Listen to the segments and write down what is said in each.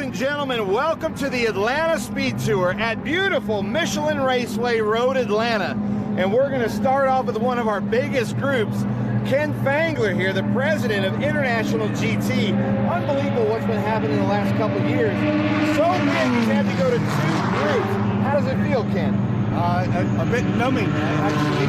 and gentlemen, welcome to the Atlanta SpeedTour at beautiful Michelin Raceway Road, Atlanta. And we're going to start off with one of our biggest groups, Ken Fangler here, the president of International GT. Unbelievable what's been happening in the last couple of years. So big, he's had to go to 2 groups. How does it feel, Ken? A bit numbing, actually.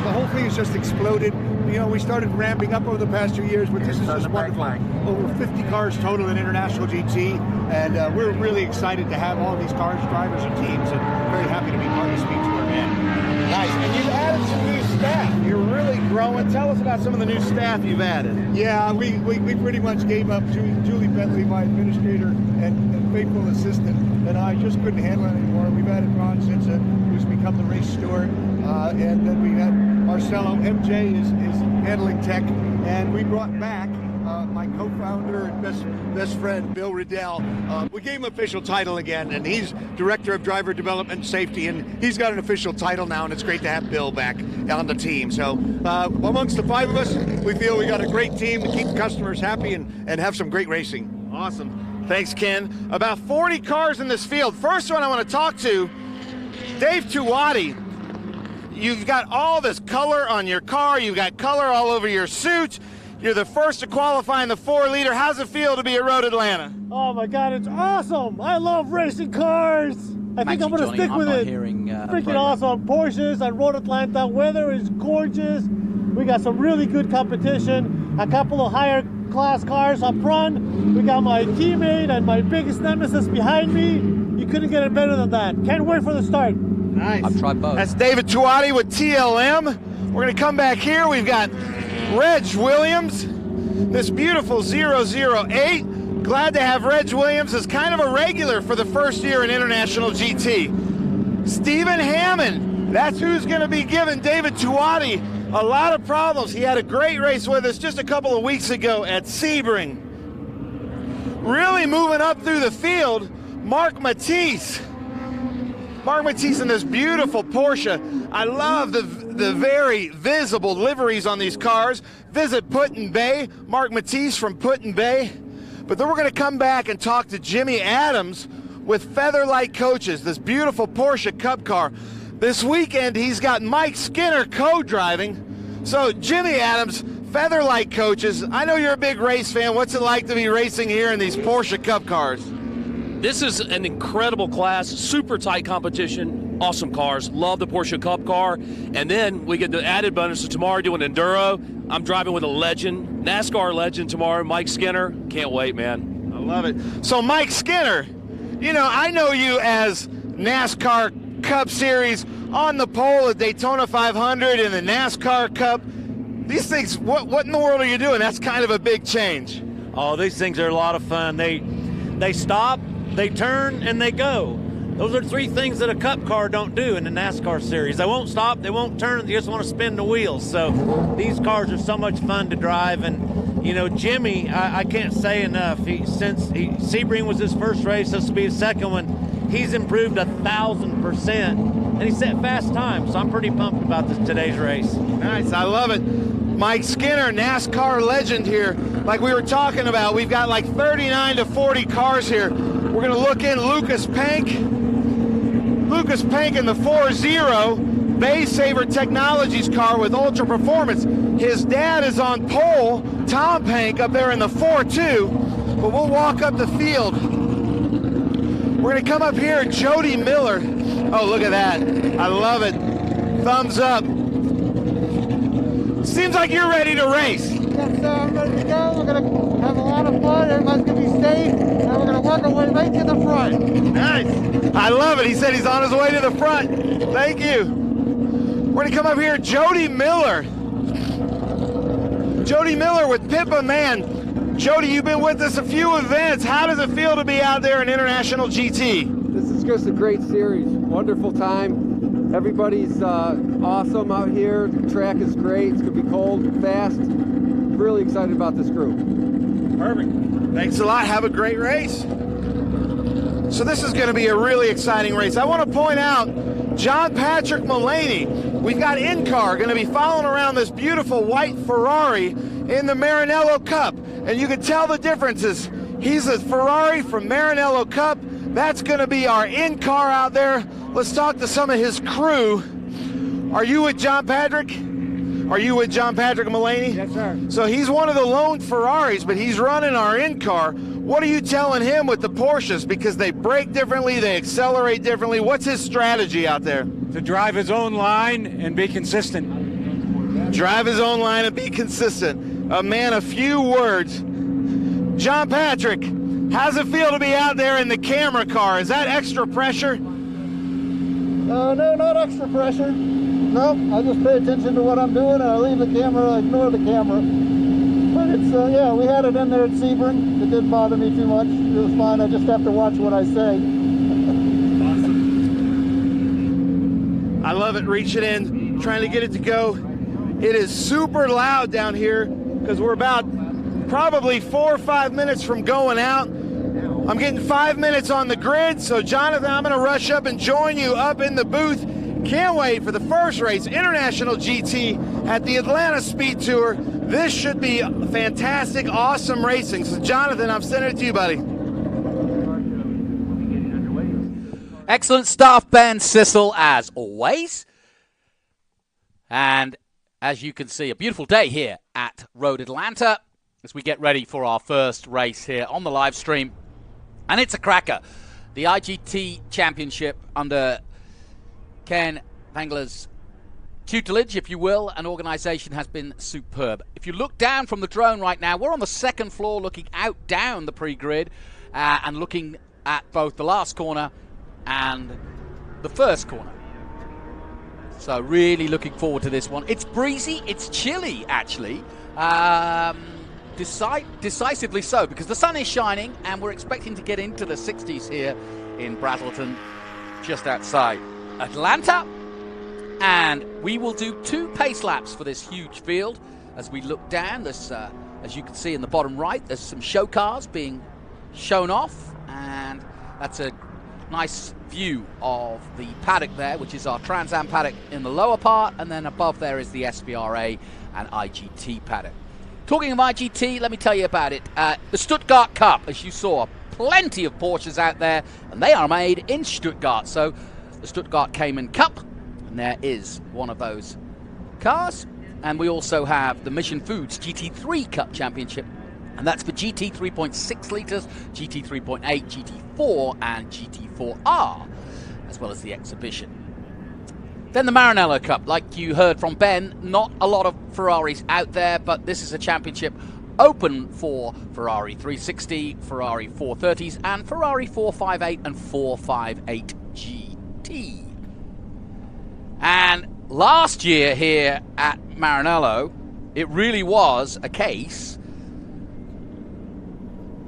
The whole thing has just exploded. You know, we started ramping up over the past 2 years, but this is just wonderful. Over 50 cars total in International GT, and we're really excited to have all these cars, drivers, and teams, and very happy to be part of the SpeedTour, man. Nice, and you've added some new staff. You're really growing. Tell us about some of the new staff you've added. Yeah, we pretty much gave up. Julie Bentley, my administrator and faithful assistant, and I just couldn't handle it anymore. We've added Ron Sinza, who's become the race steward, and then we had Marcelo. MJ is handling tech, and we brought back my co-founder and best friend, Bill Riddell. We gave him official title again, and he's Director of Driver Development and Safety, and he's got an official title now, and it's great to have Bill back on the team. So amongst the 5 of us, we feel we got a great team to keep customers happy and have some great racing. Awesome. Thanks, Ken. About 40 cars in this field. First one I want to talk to, Dave Tuwati. You've got all this color on your car. You've got color all over your suit. You're the first to qualify in the 4-liter. How's it feel to be at Road Atlanta? Oh my God, it's awesome! I love racing cars. I think I'm gonna stick with it. Freaking awesome. Porsches at Road Atlanta. Weather is gorgeous. We got some really good competition. A couple of higher class cars up front. We got my teammate and my biggest nemesis behind me. You couldn't get it better than that. Can't wait for the start. Nice. I've tried both. That's David Tuwati with TLM. We're going to come back here. We've got Reg Williams, this beautiful 008. Glad to have Reg Williams as kind of a regular for the first year in International GT. Stephen Hammond, that's who's going to be giving David Tuwati a lot of problems. He had a great race with us just a couple of weeks ago at Sebring. Really moving up through the field, Mark Matisse. Mark Matisse in this beautiful Porsche. I love the very visible liveries on these cars. Visit Put-in-Bay, Mark Matisse from Put-in-Bay. But then we're going to come back and talk to Jimmy Adams with Featherlight Coaches, this beautiful Porsche Cup car. This weekend, he's got Mike Skinner co-driving. So, Jimmy Adams, Featherlight Coaches, I know you're a big race fan. What's it like to be racing here in these Porsche Cup cars? This is an incredible class, super tight competition, awesome cars. Love the Porsche Cup car. And then we get the added bonus of tomorrow doing Enduro. I'm driving with a legend, NASCAR legend tomorrow, Mike Skinner. Can't wait, man. I love it. So Mike Skinner, you know, I know you as NASCAR Cup Series on the pole at Daytona 500 and the NASCAR Cup. These things, what in the world are you doing? That's kind of a big change. Oh, these things are a lot of fun. They stop, they turn, and they go. Those are 3 things that a cup car don't do in the NASCAR series. They won't stop, they won't turn, they just want to spin the wheels. So these cars are so much fun to drive. And, you know, Jimmy, I can't say enough. Sebring was his first race, this will be his second one. He's improved 1,000%, and he set fast times. So I'm pretty pumped about today's race. Nice, I love it. Mike Skinner, NASCAR legend here. Like we were talking about, we've got like 39 to 40 cars here. We're going to look in Lucas Pank in the 4-0 Bay Saver Technologies car with Ultra Performance. His dad is on pole, Tom Pank, up there in the 4-2. But we'll walk up the field. We're going to come up here, Jody Miller. Oh, look at that. I love it. Thumbs up. Seems like you're ready to race. Yes, sir. I'm ready to go. We're going to have a lot of fun. Everybody's going to be safe. And we're going to work our way right to the front. Nice. I love it. He said he's on his way to the front. Thank you. We're going to come up here, Jody Miller. Jody Miller with Pippa Man. Jody, you've been with us a few events. How does it feel to be out there in International GT? This is just a great series. Wonderful time. Everybody's awesome out here. The track is great. It's going to be cold, fast. Really excited about this group. Perfect. Thanks a lot. Have a great race. So this is going to be a really exciting race. I want to point out John Patrick Mullaney. We've got in-car going to be following around this beautiful white Ferrari in the Maranello Cup. And you can tell the differences. He's a Ferrari from Maranello Cup. That's going to be our in-car out there. Let's talk to some of his crew. Are you with John Patrick? Are you with John Patrick Mullaney? Yes, sir. So he's one of the lone Ferraris, but he's running our in-car. What are you telling him with the Porsches? Because they brake differently, they accelerate differently. What's his strategy out there? To drive his own line and be consistent. Drive his own line and be consistent. A man of few words. John Patrick, how's it feel to be out there in the camera car? Is that extra pressure? No, not extra pressure. Nope, I just pay attention to what I'm doing and I leave the camera, I ignore the camera. But it's, yeah, we had it in there at Sebring. It didn't bother me too much. It was fine, I just have to watch what I say. I love it, reaching in, trying to get it to go. It is super loud down here because we're about probably 4 or 5 minutes from going out. I'm getting 5 minutes on the grid, so Jonathan, I'm gonna rush up and join you up in the booth. Can't wait for the first race, International GT at the Atlanta SpeedTour. This should be fantastic, awesome racing. So Jonathan, I'm sending it to you, buddy. Excellent stuff, Ben Sissel, as always. And as you can see, a beautiful day here at Road Atlanta as we get ready for our first race here on the live stream. And it's a cracker. The IGT Championship under Ken Vangler's tutelage, if you will, and organisation has been superb. If you look down from the drone right now, we're on the second floor looking out down the pre-grid and looking at both the last corner and the first corner. So really looking forward to this one. It's breezy, it's chilly actually, decisively so, because the sun is shining and we're expecting to get into the 60s here in Braselton, just outside Atlanta. And we will do 2 pace laps for this huge field. As we look down, there's, as you can see in the bottom right, there's some show cars being shown off, and that's a nice view of the paddock there, which is our Trans Am paddock in the lower part, and then above there is the SVRA and IGT paddock. Talking of IGT, let me tell you about it. The Stuttgart Cup, as you saw, plenty of Porsches out there, and they are made in Stuttgart. So the Stuttgart Cayman Cup, and there is one of those cars. And we also have the Mission Foods GT3 Cup Championship, and that's for GT 3.6 litres, GT 3.8, GT4 and GT4R, as well as the exhibition. Then the Maranello Cup, like you heard from Ben, not a lot of Ferraris out there, but this is a championship open for Ferrari 360, Ferrari 430s, and Ferrari 458 and 458 GT. And last year here at Maranello, it really was a case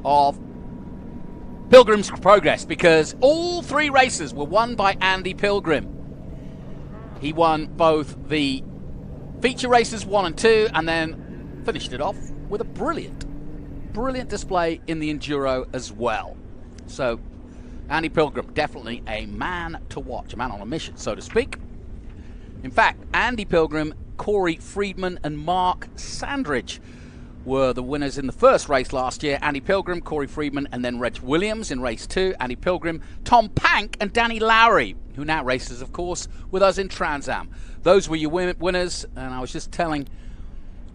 of Pilgrim's Progress, because all 3 races were won by Andy Pilgrim. He won both the feature races 1 and 2, and then finished it off with a brilliant display in the Enduro as well. So Andy Pilgrim, definitely a man to watch, a man on a mission, so to speak. In fact, Andy Pilgrim, Corey Friedman and Mark Sandridge were the winners in the first race last year. Andy Pilgrim, Corey Friedman, and then Reg Williams in race 2. Andy Pilgrim, Tom Pank, and Danny Lowry, who now races, of course, with us in Trans Am. Those were your winners, and I was just telling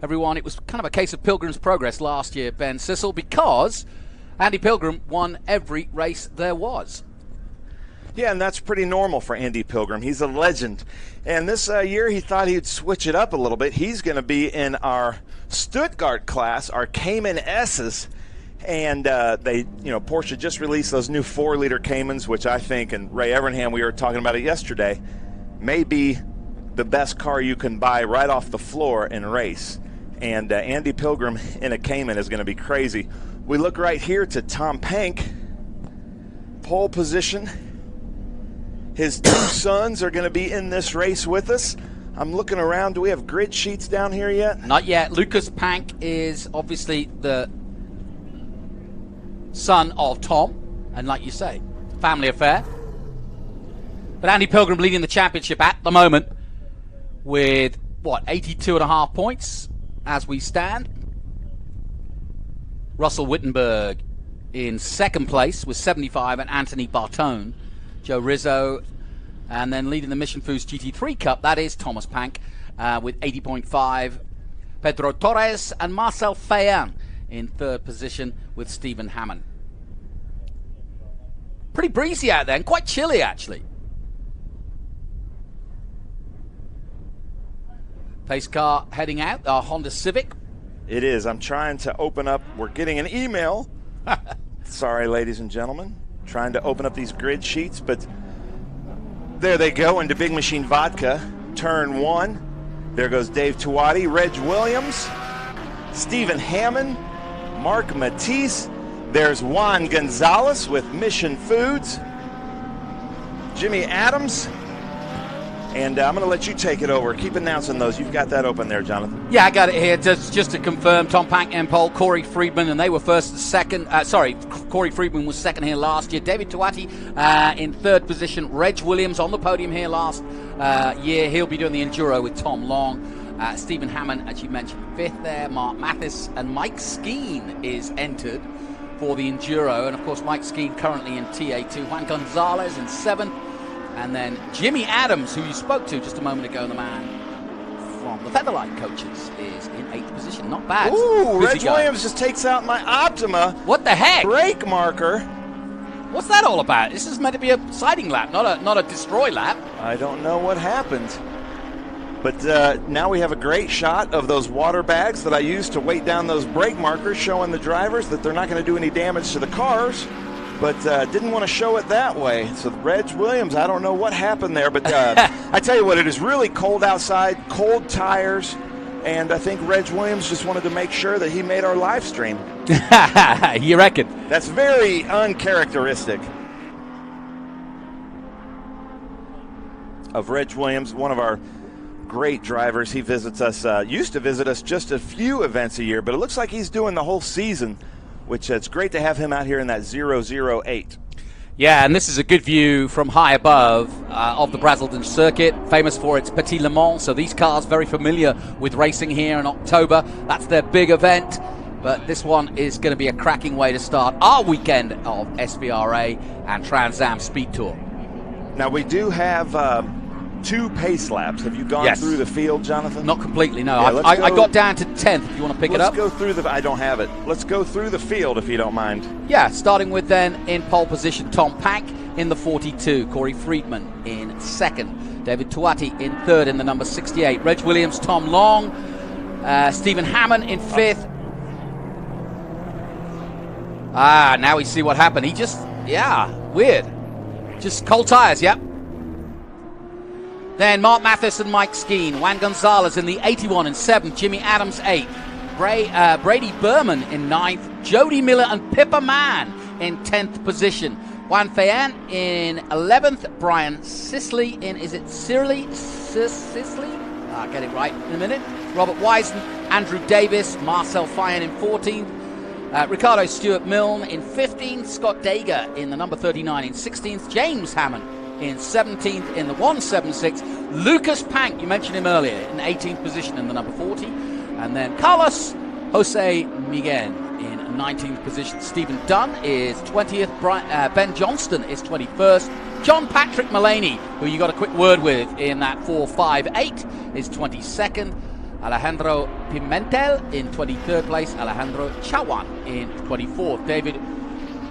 everyone it was kind of a case of Pilgrim's Progress last year, Ben Sissel, because Andy Pilgrim won every race there was. Yeah, and that's pretty normal for Andy Pilgrim. He's a legend. And this year he thought he'd switch it up a little bit. He's going to be in our Stuttgart class, our Cayman S's. And Porsche just released those new 4-liter Caymans, which I think, and Ray Evernham, we were talking about it yesterday, may be the best car you can buy right off the floor in a race. And Andy Pilgrim in a Cayman is going to be crazy. We look right here to Tom Pank, pole position. His 2 sons are going to be in this race with us. I'm looking around. Do we have grid sheets down here yet? Not yet. Lucas Pank is obviously the son of Tom, and like you say, family affair. But Andy Pilgrim leading the championship at the moment with, 82.5 points as we stand. Russell Wittenberg in second place with 75, and Anthony Bartone. Joe Rizzo, and then leading the Mission Foods GT3 Cup, that is Thomas Pank with 80.5. Pedro Torres and Marcel Fayan in third position with Stephen Hammond. Pretty breezy out there and quite chilly actually. Pace car heading out, our Honda Civic. It is. I'm trying to open up. We're getting an email. Sorry, ladies and gentlemen. Trying to open up these grid sheets, but there they go into Big Machine Vodka. Turn 1. There goes Dave Tuati, Reg Williams, Stephen Hammond, Mark Matisse. There's Juan Gonzalez with Mission Foods, Jimmy Adams, and I'm going to let you take it over. Keep announcing those. You've got that open there, Jonathan. Yeah, I got it here. Just to confirm, Tom Pank in pole, Corey Friedman, and they were first and second. Corey Friedman was second here last year. David Tuati in third position. Reg Williams on the podium here last year. He'll be doing the Enduro with Tom Long. Stephen Hammond, as you mentioned, fifth there. Mark Mathis and Mike Skeen is entered for the Enduro. And, of course, Mike Skeen currently in TA2. Juan Gonzalez in seventh. And then Jimmy Adams, who you spoke to just a moment ago, the man from the Featherlight Coaches, is in 8th position. Not bad. Ooh, Reg Williams just takes out my Optima. What the heck? Brake marker. What's that all about? This is meant to be a siding lap, not a destroy lap. I don't know what happened. But now we have a great shot of those water bags that I used to weight down those brake markers, showing the drivers that they're not going to do any damage to the cars. But didn't want to show it that way. So Reg Williams, I don't know what happened there, but I tell you what, it is really cold outside, cold tires, and I think Reg Williams just wanted to make sure that he made our live stream. You reckon? That's very uncharacteristic of Reg Williams, one of our great drivers. He visits us, used to visit us just a few events a year, but it looks like he's doing the whole season, which it's great to have him out here in that 008. Yeah, and this is a good view from high above of the Braselton circuit, famous for its Petit Le Mans. So these cars very familiar with racing here in October. That's their big event. But this one is going to be a cracking way to start our weekend of SVRA and Trans Am Speed Tour. Now we do have 2 pace laps. Have you gone through the field, Jonathan? Not completely, no. Yeah, I got down to 10th if you want to pick it up. Let's go through the... I don't have it. Let's go through the field if you don't mind. Yeah, starting with then in pole position, Tom Pank in the 42. Corey Friedman in second. David Tuati in third in the number 68. Reg Williams, Tom Long. Stephen Hammond in fifth. Now we see what happened. He just... Yeah, weird. Just cold tires, yep. Then Mark Mathis and Mike Skeen. Juan Gonzalez in the 81 and 7th. Jimmy Adams 8th. Brady Berman in 9th. Jody Miller and Pippa Mann in 10th position. Juan Fayan in 11th. Brian Sisley in, is it Sisley? I'll get it right in a minute. Robert Wisen, Andrew Davis, Marcel Fayan in 14th. Ricardo Stewart Milne in 15th. Scott Dager in the number 39 in 16th. James Hammond in 17th in the 176. Lucas Pank, you mentioned him earlier, in 18th position in the number 40. And then Carlos Jose Miguel in 19th position. Stephen Dunn is 20th. Ben Johnston is 21st. John Patrick Mullaney, who you got a quick word with in that 4.58, is 22nd. Alejandro Pimentel in 23rd place. Alejandro Chawan in 24th. David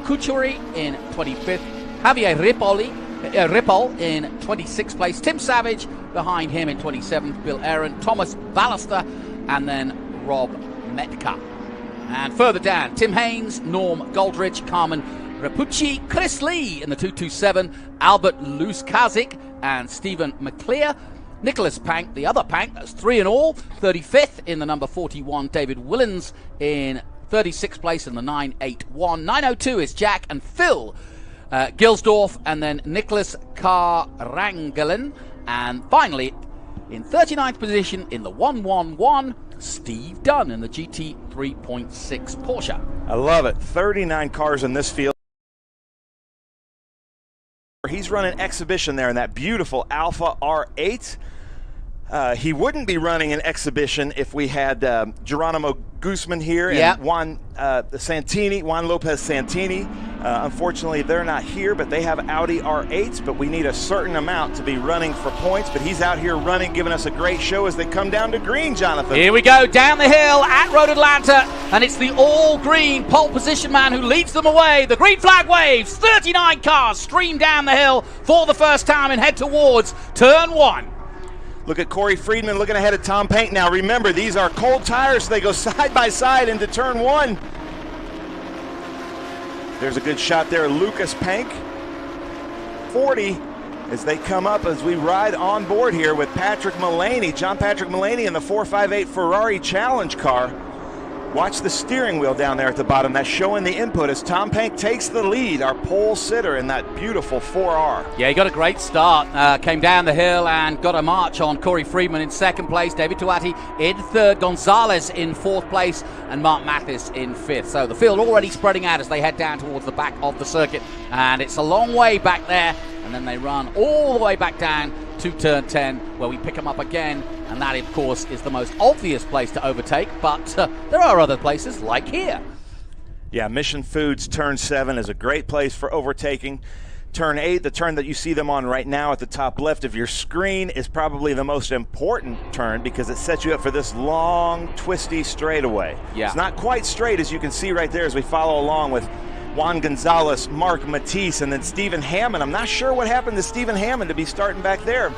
Kuchuri in 25th. Javier Ripoll in 26th place. Tim Savage behind him in 27th. Bill Aaron, Thomas Ballister, and then Rob Metka. And further down, Tim Haynes, Norm Goldridge, Carmen Rapucci, Chris Lee in the 227, Albert Luskazik, and Stephen McClear. Nicholas Pank, the other Pank, that's 3 in all. 35th in the number 41, David Willens in 36th place in the 981. 902 is Jack and Phil Gilsdorf, and then Nicholas Karangelen. And finally, in 39th position in the 111, Steve Dunn in the GT 3.6 Porsche. I love it. 39 cars in this field. He's running exhibition there in that beautiful Alpha R8. he wouldn't be running an exhibition if we had Geronimo Guzman here and Juan Lopez Santini. Unfortunately, they're not here, but they have Audi R8s, but we need a certain amount to be running for points. But he's out here running, giving us a great show as they come down to green, Jonathan. Here we go, down the hill at Road Atlanta, and it's the all-green pole position man who leads them away. The green flag waves, 39 cars stream down the hill for the first time and head towards turn 1. Look at Corey Friedman looking ahead at Tom Pank now. Remember, these are cold tires, so they go side by side into turn 1. There's a good shot there, Lucas Pank. 40 as they come up as we ride on board here with Patrick Mullaney, John Patrick Mullaney in the 458 Ferrari Challenge car. Watch the steering wheel down there at the bottom. That's showing the input as Tom Pank takes the lead, our pole sitter in that beautiful 4R. Yeah, he got a great start. Came down the hill and got a march on Corey Friedman in second place, David Tuati in third, Gonzalez in fourth place, and Mark Mathis in fifth. So the field already spreading out as they head down towards the back of the circuit. And it's a long way back there, and then they run all the way back down to turn 10, where we pick them up again, and that, of course, is the most obvious place to overtake, but there are other places like here. Yeah, Mission Foods turn 7 is a great place for overtaking. Turn 8, the turn that you see them on right now at the top left of your screen, is probably the most important turn because it sets you up for this long, twisty straightaway. Yeah. It's not quite straight, as you can see right there as we follow along with Juan Gonzalez, Mark Matisse, and then Stephen Hammond. I'm not sure what happened to Stephen Hammond to be starting back there.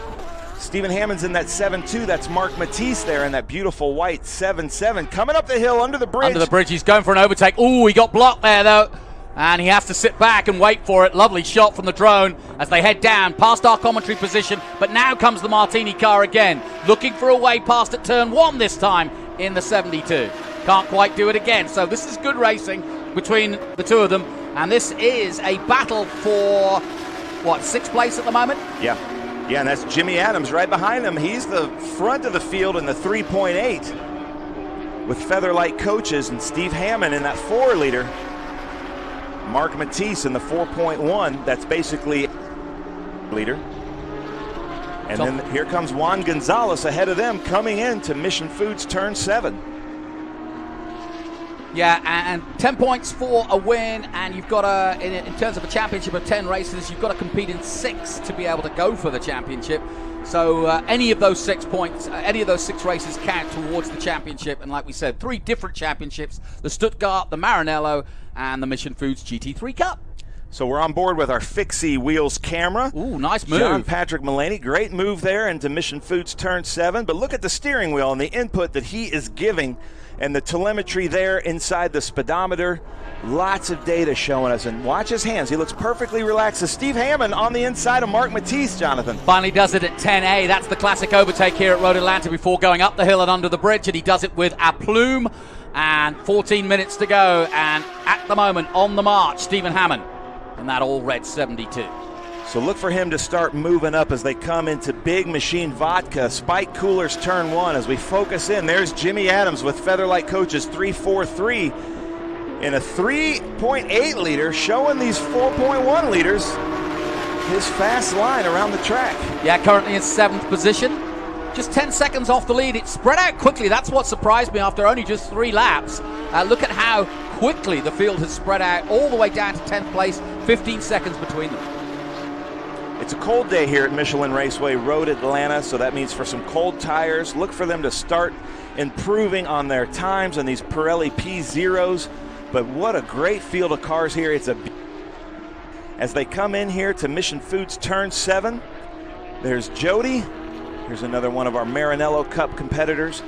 Stephen Hammond's in that 7-2. That's Mark Matisse there in that beautiful white 7-7. Coming up the hill under the bridge. Under the bridge, he's going for an overtake. Ooh, he got blocked there, though. And he has to sit back and wait for it. Lovely shot from the drone as they head down past our commentary position. But now comes the Martini car again, looking for a way past at turn 1 this time in the 72. Can't quite do it again. So this is good racing between the two of them. And this is a battle for, what, 6th place at the moment? Yeah. Yeah, and that's Jimmy Adams right behind him. He's the front of the field in the 3.8 with Featherlight Coaches and Steve Hammond in that 4-liter. Mark Matisse in the 4.1. That's basically leader. And then here comes Juan Gonzalez ahead of them coming into Mission Foods turn 7. Yeah, and 10 points for a win, and you've got in terms of a championship of 10 races, you've got to compete in 6 to be able to go for the championship. So any of those 6 points, any of those 6 races count towards the championship. And like we said, 3 different championships: the Stuttgart, the Maranello, and the Mission Foods GT3 Cup. So we're on board with our Fixie Wheels camera. Ooh, nice move. John Patrick Mullaney, great move there into Mission Foods turn 7. But look at the steering wheel and the input that he is giving, and the telemetry there inside the speedometer. Lots of data showing us. And watch his hands. He looks perfectly relaxed. So Steve Hammond on the inside of Mark Matisse, Jonathan. Finally does it at 10A. That's the classic overtake here at Road Atlanta before going up the hill and under the bridge. And he does it with aplomb. And 14 minutes to go. And at the moment, on the march, Stephen Hammond in that all-red 72. So look for him to start moving up as they come into Big Machine Vodka, Spike Coolers turn 1 as we focus in. There's Jimmy Adams with Featherlight Coaches 343 in a 3.8 liter, showing these 4.1 liters his fast line around the track. Yeah, currently in 7th position. Just 10 seconds off the lead. It spread out quickly. That's what surprised me after only just 3 laps. Look at how quickly the field has spread out all the way down to 10th place, 15 seconds between them. It's a cold day here at Michelin Raceway Road Atlanta, so that means for some cold tires, look for them to start improving on their times on these Pirelli P0s. But what a great field of cars here. As they come in here to Mission Foods turn 7, there's Jody. Here's another one of our Maranello Cup competitors.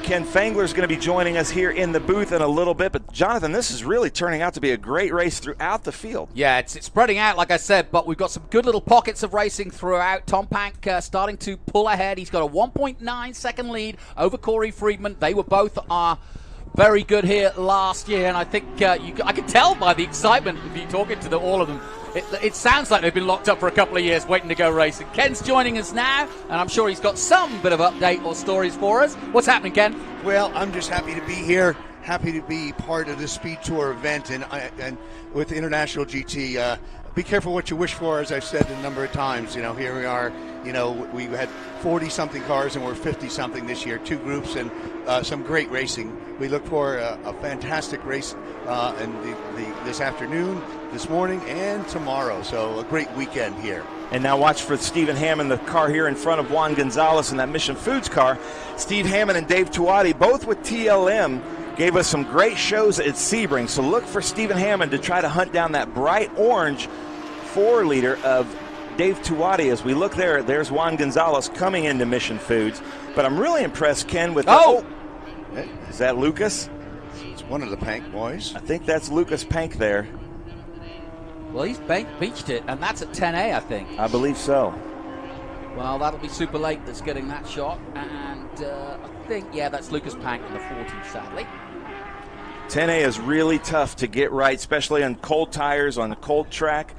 Ken Fangler's going to be joining us here in the booth in a little bit. But, Jonathan, this is really turning out to be a great race throughout the field. Yeah, it's spreading out, like I said, but we've got some good little pockets of racing throughout. Tom Pank starting to pull ahead. He's got a 1.9-second lead over Corey Friedman. They were both very good here last year, and I think I can tell by the excitement of you talking to all of them. It sounds like they've been locked up for a couple of years waiting to go racing. Ken's joining us now, and I'm sure he's got some bit of update or stories for us. What's happening, Ken? Well, I'm just happy to be here, happy to be part of the Speed Tour event, and with International GT. be careful what you wish for, as I've said a number of times. You know, here we are, you know, we had 40-something cars and we're 50-something this year, 2 groups, and some great racing. We look for a fantastic race this afternoon, this morning, and tomorrow. So a great weekend here. And now watch for Stephen Hammond, the car here in front of Juan Gonzalez in that Mission Foods car. Steve Hammond and Dave Tuati, both with TLM, gave us some great shows at Sebring. So look for Stephen Hammond to try to hunt down that bright orange 4-liter of Dave Tuati. As we look there, there's Juan Gonzalez coming into Mission Foods. But I'm really impressed, Ken, with is that Lucas? It's one of the Pank boys. I think that's Lucas Pank there. Well, he's beached it, and that's at 10A, I think. I believe so. Well, that'll be Super Late that's getting that shot, and I think, yeah, that's Lucas Pank in the 40, sadly. 10A is really tough to get right, especially on cold tires, on a cold track.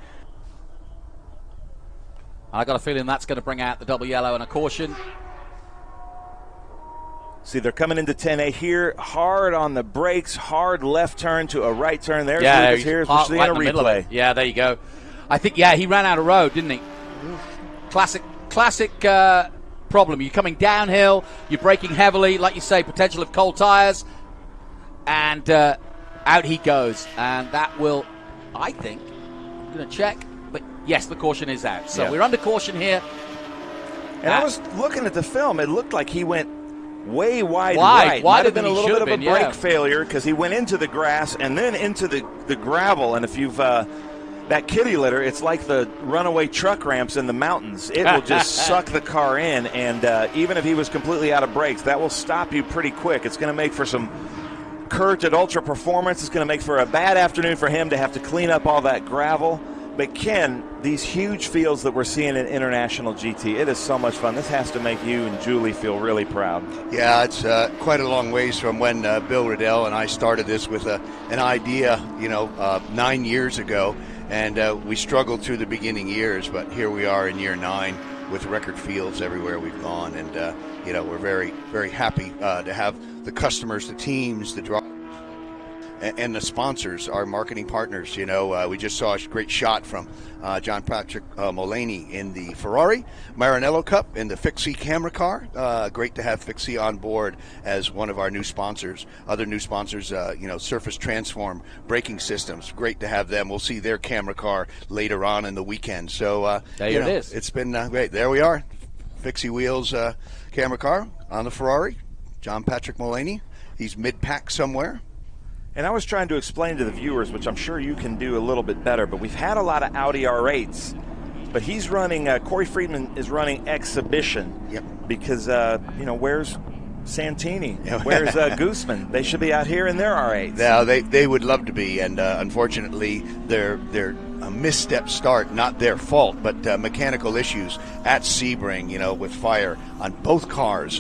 I got a feeling that's going to bring out the double yellow and a caution. See, they're coming into 10A here, hard on the brakes, hard left turn to a right turn. There's Lucas here. We're seeing a replay. Yeah, there you go. I think, yeah, he ran out of road, didn't he? Classic problem. You're coming downhill, you're braking heavily, like you say, potential of cold tires, and out he goes. And that will, I think, I'm going to check, but yes, the caution is out. So we're under caution here. And I was looking at the film. It looked like he went way wide right. Might have been a little bit of a brake failure because he went into the grass and then into the gravel. And if you've that kitty litter, it's like the runaway truck ramps in the mountains. It will just suck the car in, and even if he was completely out of brakes, that will stop you pretty quick. It's going to make for some Kurt at Ultra Performance. It's going to make for a bad afternoon for him to have to clean up all that gravel. But Ken, these huge fields that we're seeing in International GT, it is so much fun. This has to make you and Julie feel really proud. Yeah, it's quite a long ways from when Bill Riddell and I started this with an idea, 9 years ago. And we struggled through the beginning years, but here we are in year 9 with record fields everywhere we've gone. And, we're very, very happy to have the customers, the teams, the drivers, and the sponsors, our marketing partners. We just saw a great shot from John Patrick Mullaney in the Ferrari, Maranello Cup in the Fixie camera car. Great to have Fixie on board as one of our new sponsors. Other new sponsors, Surface Transform Braking Systems. Great to have them. We'll see their camera car later on in the weekend. So there it is. It's been great. There we are, Fixie Wheels camera car on the Ferrari. John Patrick Mullaney. He's mid-pack somewhere. And I was trying to explain to the viewers, which I'm sure you can do a little bit better, but we've had a lot of Audi R8s. But he's running, Corey Friedman is running Exhibition. Yep. Because, where's Santini? Where's Gooseman? They should be out here in their R8s. Now, they would love to be, and unfortunately, they're a misstep start, not their fault, but mechanical issues at Sebring, with fire on both cars,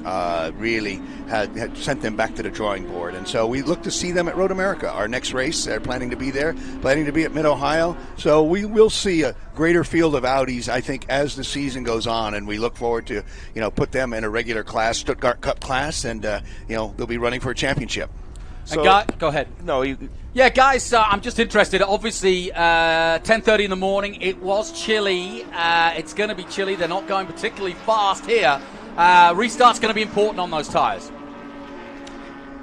really had sent them back to the drawing board. And so we look to see them at Road America, our next race. They're planning to be there, planning to be at Mid-Ohio. So we will see a greater field of Audis, I think, as the season goes on, and we look forward to, put them in a regular class, Stuttgart Cup class, and, they'll be running for a championship. So, go ahead. No, Yeah, guys, I'm just interested. Obviously, 10:30 in the morning. It was chilly. It's going to be chilly. They're not going particularly fast here. Restart's going to be important on those tires.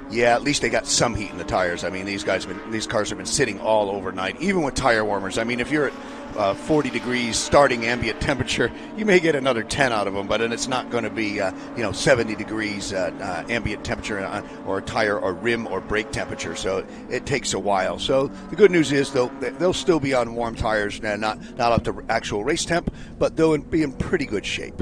Yeah, at least they got some heat in the tires. I mean, these cars have been sitting all overnight, even with tire warmers. I mean, if you're at 40 degrees starting ambient temperature, you may get another 10 out of them, but it's not going to be 70 degrees ambient temperature or tire or rim or brake temperature. So it takes a while. So the good news is they'll still be on warm tires, not up to actual race temp, but they'll be in pretty good shape.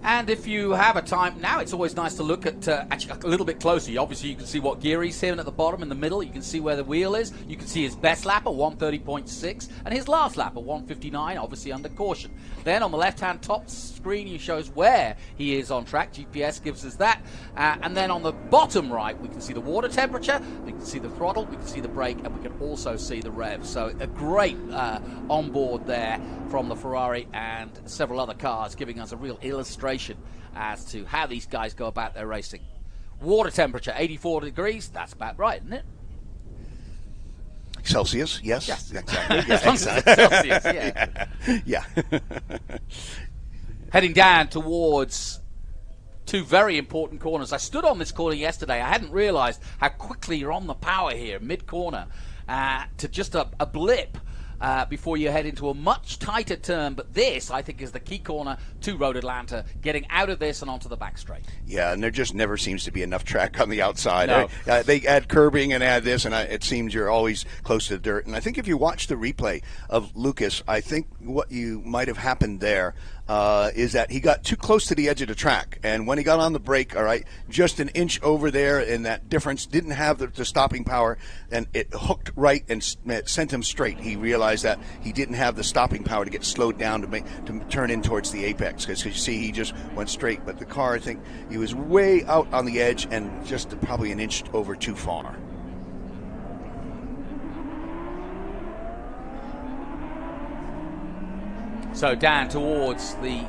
And if you have a time, now it's always nice to look at actually a little bit closer. Obviously, you can see what gear he's in at the bottom, in the middle. You can see where the wheel is. You can see his best lap at 130.6 and his last lap at 159, obviously under caution. Then on the left-hand top screen, he shows where he is on track. GPS gives us that. And then on the bottom right, we can see the water temperature, we can see the throttle, we can see the brake, and we can also see the rev. So a great onboard there from the Ferrari and several other cars, giving us a real illustration as to how these guys go about their racing. Water temperature, 84 degrees. That's about right, isn't it? Celsius, yes. Yes. Exactly. Yeah, Celsius, yeah. Yeah. Heading down towards two very important corners. I stood on this corner yesterday. I hadn't realized how quickly you're on the power here, mid-corner, to just a blip before you head into a much tighter turn. But this, I think, is the key corner to Road Atlanta, getting out of this and onto the back straight. Yeah, and there just never seems to be enough track on the outside. No. They add curbing and add this, and it seems you're always close to the dirt. And I think if you watch the replay of Lucas, I think what you might have happened there is that he got too close to the edge of the track, and when he got on the brake, all right, just an inch over there, and that difference didn't have the stopping power, and it hooked right and it sent him straight. He realized that he didn't have the stopping power to get slowed down to turn in towards the apex, because you see he just went straight. But the car, I think he was way out on the edge and just probably an inch over too far. So down towards the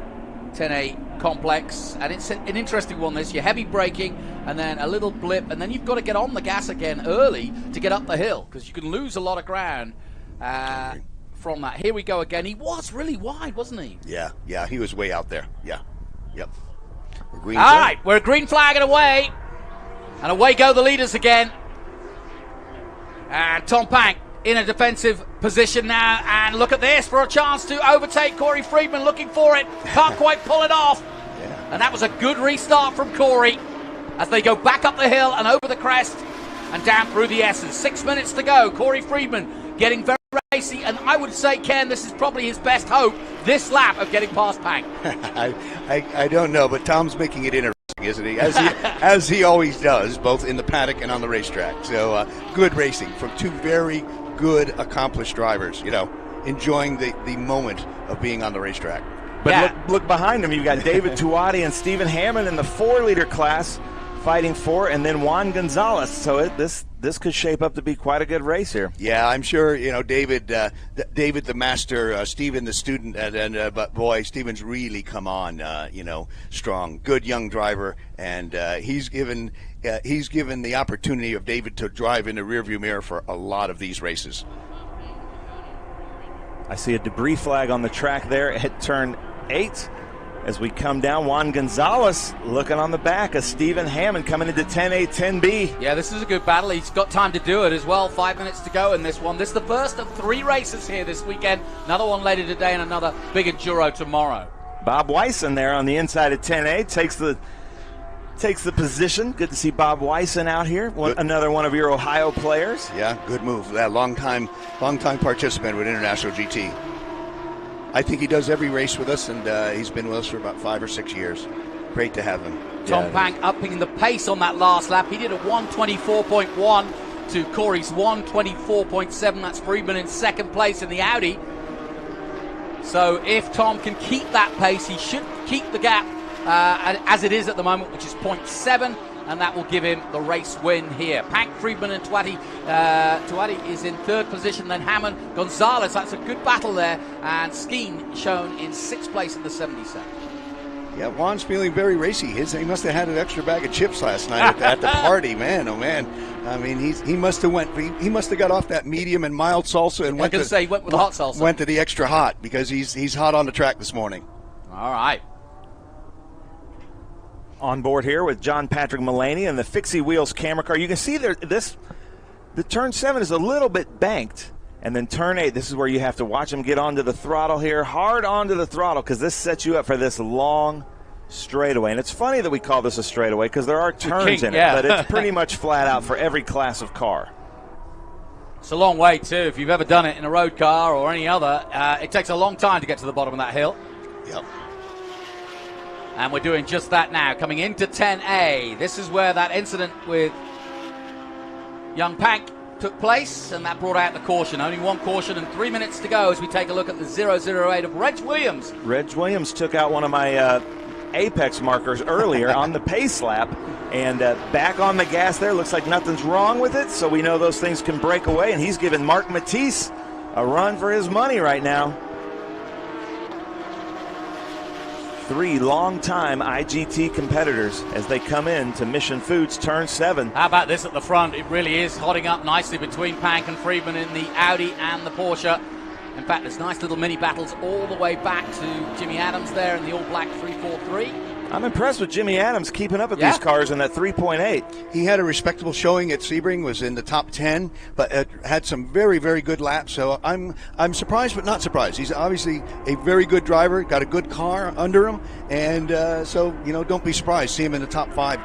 10A complex, and it's an interesting one, this. You're heavy braking and then a little blip, and then you've got to get on the gas again early to get up the hill, because you can lose a lot of ground from that. Here we go again. He was really wide, wasn't he? Yeah, he was way out there. Yeah, yep. All right, we're green flagging away, and away go the leaders again. And Tom Pank in a defensive position now, and look at this for a chance to overtake Corey Friedman, looking for it, can't quite pull it off. Yeah. And that was a good restart from Corey as they go back up the hill and over the crest and down through the S's. 6 minutes to go. Corey Friedman getting very racy, and I would say, Ken, this is probably his best hope this lap of getting past Pank. I don't know, but Tom's making it interesting, isn't he? As he always does, both in the paddock and on the racetrack. So good racing from two very good, accomplished drivers, enjoying the moment of being on the racetrack. But look behind him. You've got David Tuati and Stephen Hammond in the 4-liter class fighting for, and then Juan Gonzalez. So this could shape up to be quite a good race here. Yeah, I'm sure, David the master, Stephen the student, but boy, Stephen's really come on, strong, good young driver, and he's given the opportunity of David to drive in the rearview mirror for a lot of these races. I see a debris flag on the track there at turn 8. As we come down, Juan Gonzalez looking on the back of Stephen Hammond coming into 10A, 10B. Yeah, this is a good battle. He's got time to do it as well. 5 minutes to go in this one. This is the first of 3 races here this weekend. Another one later today and another big enduro tomorrow. Bob Wyson there on the inside of 10A takes the position. Good to see Bob Wyson out here. Another one of your Ohio players. Yeah, good move. That long time participant with International GT. I think he does every race with us, and he's been with us for about 5 or 6 years. Great to have him. Tom Pank upping the pace on that last lap. He did a 1:24.1 to Corey's 1:24.7. That's Friedman in second place in the Audi. So if Tom can keep that pace, he should keep the gap as it is at the moment, which is 0.7, and that will give him the race win here. Pank, Friedman, and Tuati. Tuati is in 3rd position, then Hammond, Gonzalez. That's a good battle there, and Skeen shown in 6th place in the 77. Yeah, Juan's feeling very racy. He must have had an extra bag of chips last night at the party, man. Oh man! I mean, he must have got off that medium and mild salsa and went with the hot salsa. Went to the extra hot because he's hot on the track this morning. All right. On board here with John Patrick Mullaney and the Fixie Wheels camera car. You can see there, the turn 7 is a little bit banked, and then turn 8, this is where you have to watch him get onto the throttle here, hard onto the throttle, because this sets you up for this long straightaway. And it's funny that we call this a straightaway because there are turns in it, but it's pretty much flat out for every class of car. It's a long way too. If you've ever done it in a road car or any other, it takes a long time to get to the bottom of that hill. Yep. And we're doing just that now, coming into 10A. This is where that incident with young Pank took place, and that brought out the caution. Only one caution and 3 minutes to go as we take a look at the 008 of Reg Williams. Reg Williams took out one of my apex markers earlier on the pace lap, and back on the gas there. Looks like nothing's wrong with it, so we know those things can break away, and he's giving Mark Matisse a run for his money right now. 3 longtime IGT competitors as they come in to Mission Foods Turn 7. How about this at the front? It really is hotting up nicely between Pank and Friedman in the Audi and the Porsche. In fact, there's nice little mini battles all the way back to Jimmy Adams there in the all-black 343. I'm impressed with Jimmy Adams keeping up with these cars in that 3.8. He had a respectable showing at Sebring, was in the top 10, but had some very, very good laps. So I'm surprised, but not surprised. He's obviously a very good driver, got a good car under him, and so, you know, don't be surprised. See him in the top 5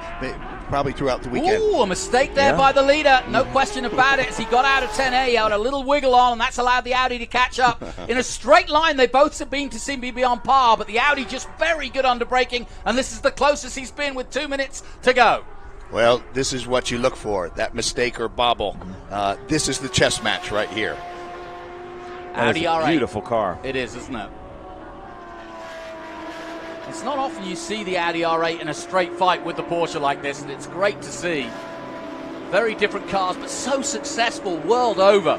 probably throughout the weekend. Ooh, a mistake there by the leader. No question about it. As he got out of 10A, he had a little wiggle on, and that's allowed the Audi to catch up. In a straight line, they both seem to be on par, but the Audi just very good under braking, and this is the closest he's been with 2 minutes to go. Well, this is what you look for, that mistake or bobble. This is the chess match right here. Audi R8. Beautiful car. It is, isn't it? It's not often you see the Audi R8 in a straight fight with the Porsche like this, and it's great to see. Very different cars, but so successful world over.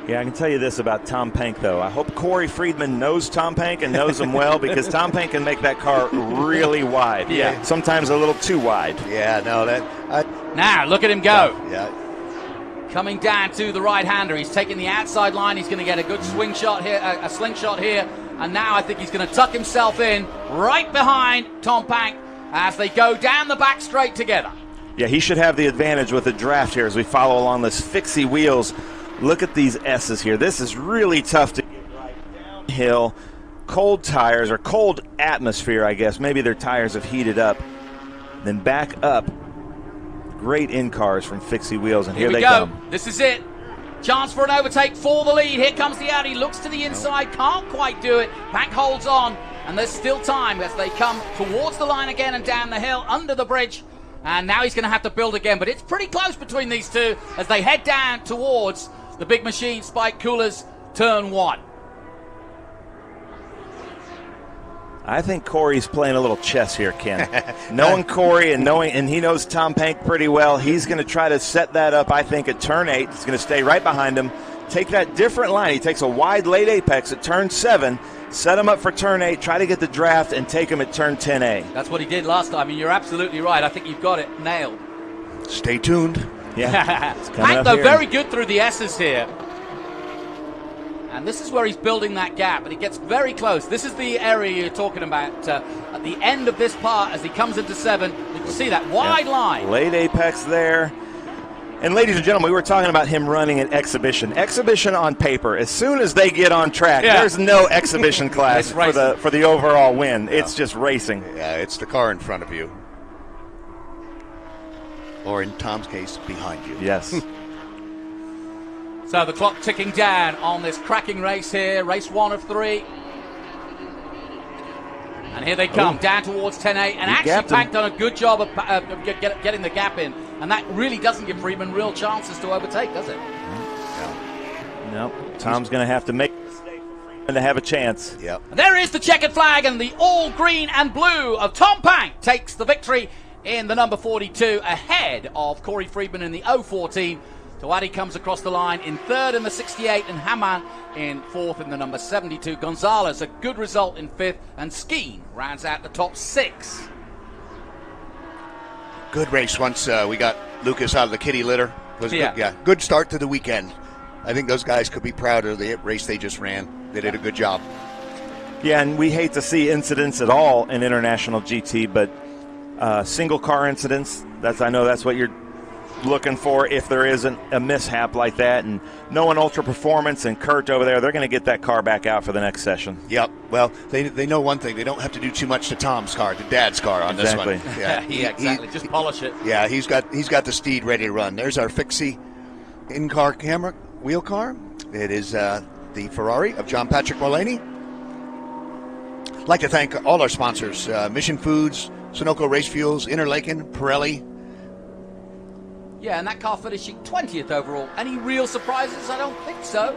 Yeah, I can tell you this about Tom Pank, though. I hope Corey Friedman knows Tom Pank and knows him well, because Tom Pank can make that car really wide. Yeah. Sometimes a little too wide. Yeah, no, now, look at him go. Yeah. Coming down to the right-hander. He's taking the outside line. He's going to get a good swing shot here, a slingshot here. And now I think he's going to tuck himself in right behind Tom Pank as they go down the back straight together. Yeah, he should have the advantage with the draft here as we follow along this fixie wheels. Look at these S's here. This is really tough to get right downhill. Cold tires, or cold atmosphere, I guess. Maybe their tires have heated up. Then back up. Great in-cars from fixie wheels, and here they come. This is it. Chance for an overtake for the lead. Here comes the Audi. Looks to the inside. Can't quite do it. Pank holds on. And there's still time as they come towards the line again and down the hill under the bridge. And now he's going to have to build again. But it's pretty close between these two as they head down towards the Big Machine Spike Coolers Turn 1. I think Corey's playing a little chess here, Ken. Knowing Corey and he knows Tom Pank pretty well, he's going to try to set that up, I think, at turn 8. He's going to stay right behind him, take that different line. He takes a wide late apex at turn 7, set him up for turn 8, try to get the draft, and take him at turn 10A. That's what he did last time. I mean, you're absolutely right. I think you've got it nailed. Stay tuned. Yeah. Pank, though, very good through the S's here. And this is where he's building that gap, and he gets very close. This is the area you're talking about at the end of this part as he comes into 7. You can see that wide line. Late apex there. And ladies and gentlemen, we were talking about him running an exhibition. Exhibition on paper. As soon as they get on track, there's no exhibition class for the overall win. No. It's just racing. Yeah, it's the car in front of you. Or in Tom's case, behind you. Yes. So the clock ticking down on this cracking race here, race 1 of 3. And here they come, down towards 10A. And actually, Pank done a good job of getting the gap in. And that really doesn't give Friedman real chances to overtake, does it? No. Tom's going to have to make a mistake for Friedman to have a chance. Yep. And there is the checkered flag, and the all green and blue of Tom Pank takes the victory in the number 42, ahead of Corey Friedman in the 014. Tawadi comes across the line in 3rd in the 68, and Hamann in 4th in the number 72. Gonzalez, a good result in 5th, and Skeen rounds out the top 6. Good race once we got Lucas out of the kitty litter. Was good, good start to the weekend. I think those guys could be proud of the race they just ran. They did a good job. Yeah, and we hate to see incidents at all in International GT, but single car incidents, I know that's what you're looking for if there isn't a mishap like that. And knowing Ultra Performance and Kurt over there, they're going to get that car back out for the next session. Yep. Well, they know one thing. They don't have to do too much to Tom's car, to Dad's car on this one. Yeah, exactly. Just polish it. Yeah, he's got the steed ready to run. There's our fixie in-car camera wheel car. It is the Ferrari of John Patrick Mullaney. I'd like to thank all our sponsors, Mission Foods, Sunoco Race Fuels, Interlaken, Pirelli. Yeah, and that car finishing 20th overall. Any real surprises? I don't think so.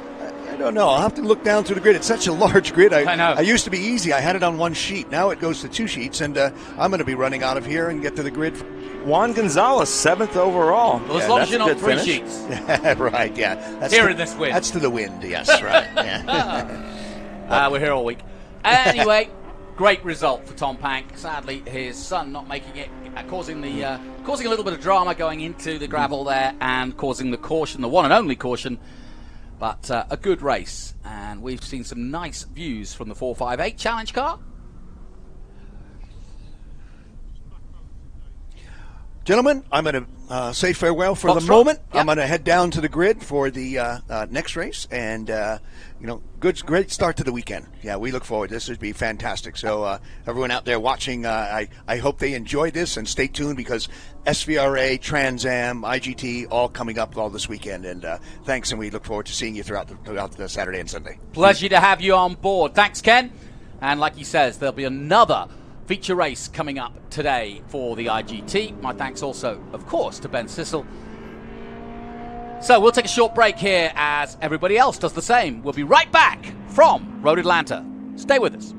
I don't know. I'll have to look down through the grid. It's such a large grid. I know. I used to be easy. I had it on 1 sheet. Now it goes to 2 sheets, and I'm going to be running out of here and get to the grid. Juan Gonzalez, 7th overall. Well, as long as you're not 3 sheets. Right, yeah. That's here in this wind. That's to the wind, yes, right. Yeah. We're here all week. Anyway, Great result for Tom Pank. Sadly, his son not making it, causing a little bit of drama going into the gravel there and causing the caution, the one and only caution. But a good race, and we've seen some nice views from the 458 challenge car. Gentlemen, I'm going to say farewell for the moment. Yep. I'm going to head down to the grid for the next race, and great start to the weekend. Yeah, we look forward. This would be fantastic. So everyone out there watching, I hope they enjoyed this, and stay tuned because SVRA, Trans Am, IGT, all coming up all this weekend. And thanks, and we look forward to seeing you throughout the Saturday and Sunday. Pleasure to have you on board. Thanks, Ken. And like he says, there'll be another feature race coming up today for the IGT. My thanks also, of course, to Ben Sissel. So we'll take a short break here as everybody else does the same. We'll be right back from Road Atlanta. Stay with us.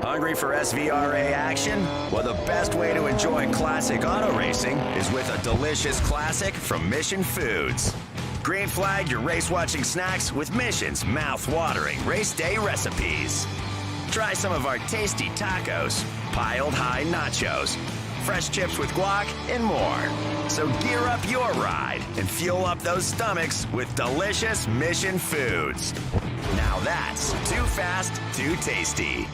Hungry for SVRA action? Well, the best way to enjoy classic auto racing is with a delicious classic from Mission Foods. Green flag your race-watching snacks with Mission's mouth-watering race day recipes. Try some of our tasty tacos, piled high nachos, fresh chips with guac, and more. So gear up your ride and fuel up those stomachs with delicious Mission Foods. Now that's too fast, too tasty.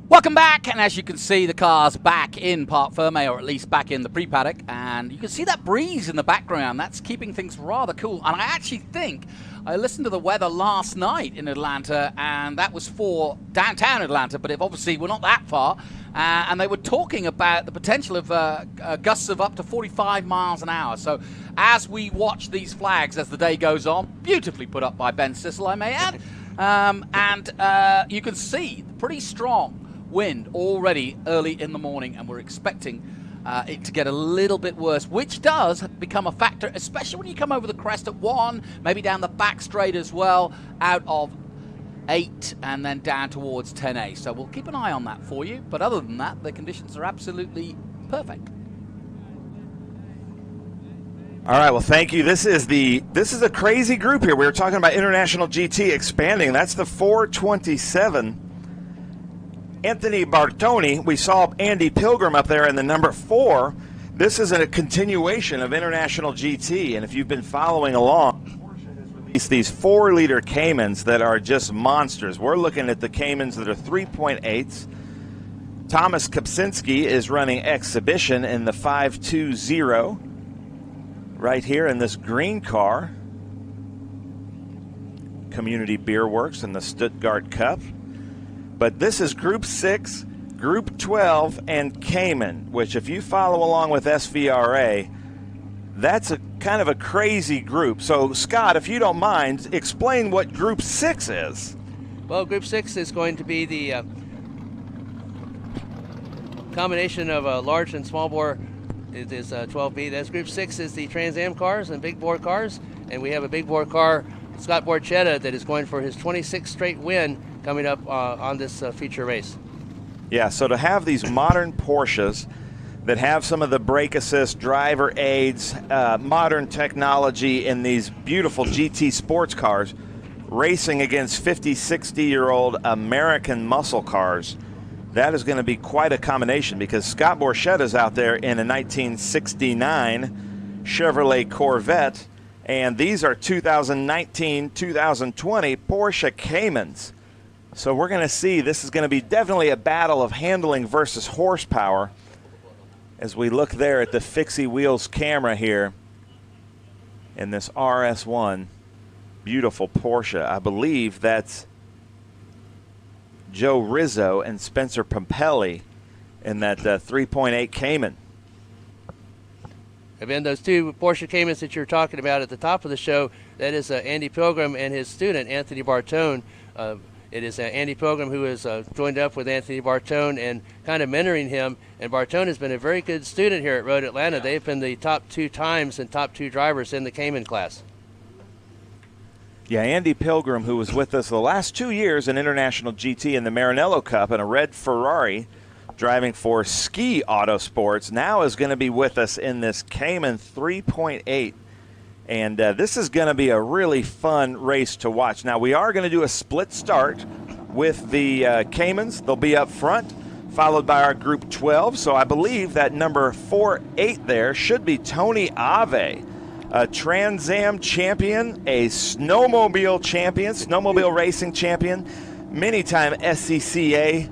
Welcome back, and as you can see, the car's back in Parc Fermé, or at least back in the pre-paddock, and you can see that breeze in the background. That's keeping things rather cool, and I actually think I listened to the weather last night in Atlanta, and that was for downtown Atlanta, but obviously we're not that far, and they were talking about the potential of gusts of up to 45 miles an hour. So as we watch these flags as the day goes on, beautifully put up by Ben Sissel, I may add, and you can see pretty strong wind already early in the morning, and we're expecting it to get a little bit worse, which does become a factor, especially when you come over the crest at 1, maybe down the back straight as well, out of 8 and then down towards 10A. So we'll keep an eye on that for you, but other than that, the conditions are absolutely perfect. All right, well, thank you. This is a crazy group here. We were talking about International GT expanding. That's the 427. Anthony Bartoni, we saw Andy Pilgrim up there in the number 4. This is a continuation of International GT, and if you've been following along, Porsche has released these 4-liter Caymans that are just monsters. We're looking at the Caymans that are 3.8s. Thomas Kopczynski is running Exhibition in the 520 right here in this green car. Community Beer Works in the Stuttgart Cup. But this is Group 6, Group 12, and Cayman, which if you follow along with SVRA, that's a kind of a crazy group. So, Scott, if you don't mind, explain what Group 6 is. Well, Group 6 is going to be the combination of a large and small bore. It is 12B. That's Group 6 is the Trans Am cars and big bore cars, and we have a big bore car, Scott Borchetta, that is going for his 26th straight win coming up on this feature race. Yeah, so to have these modern Porsches that have some of the brake assist, driver aids, modern technology in these beautiful GT sports cars, racing against 50, 60-year-old American muscle cars, that is going to be quite a combination, because Scott Borchetta's out there in a 1969 Chevrolet Corvette, and these are 2019, 2020 Porsche Caymans. So we're going to see, this is going to be definitely a battle of handling versus horsepower as we look there at the Fixie Wheels camera here in this RS1. Beautiful Porsche. I believe that's Joe Rizzo and Spencer Pompelli in that 3.8 Cayman. And then those two Porsche Caymans that you're talking about at the top of the show, that is Andy Pilgrim and his student, Anthony Bartone. It is Andy Pilgrim who has joined up with Anthony Bartone and kind of mentoring him. And Bartone has been a very good student here at Road Atlanta. They've been the top 2 times and top 2 drivers in the Cayman class. Yeah, Andy Pilgrim, who was with us the last 2 years in International GT in the Maranello Cup in a red Ferrari, driving for Ski Autosports, now is going to be with us in this Cayman 3.8. And this is going to be a really fun race to watch. Now, we are going to do a split start with the Caymans. They'll be up front, followed by our Group 12. So I believe that number 4-8 there should be Tony Ave, a Trans Am champion, a snowmobile champion, snowmobile racing champion, many-time SCCA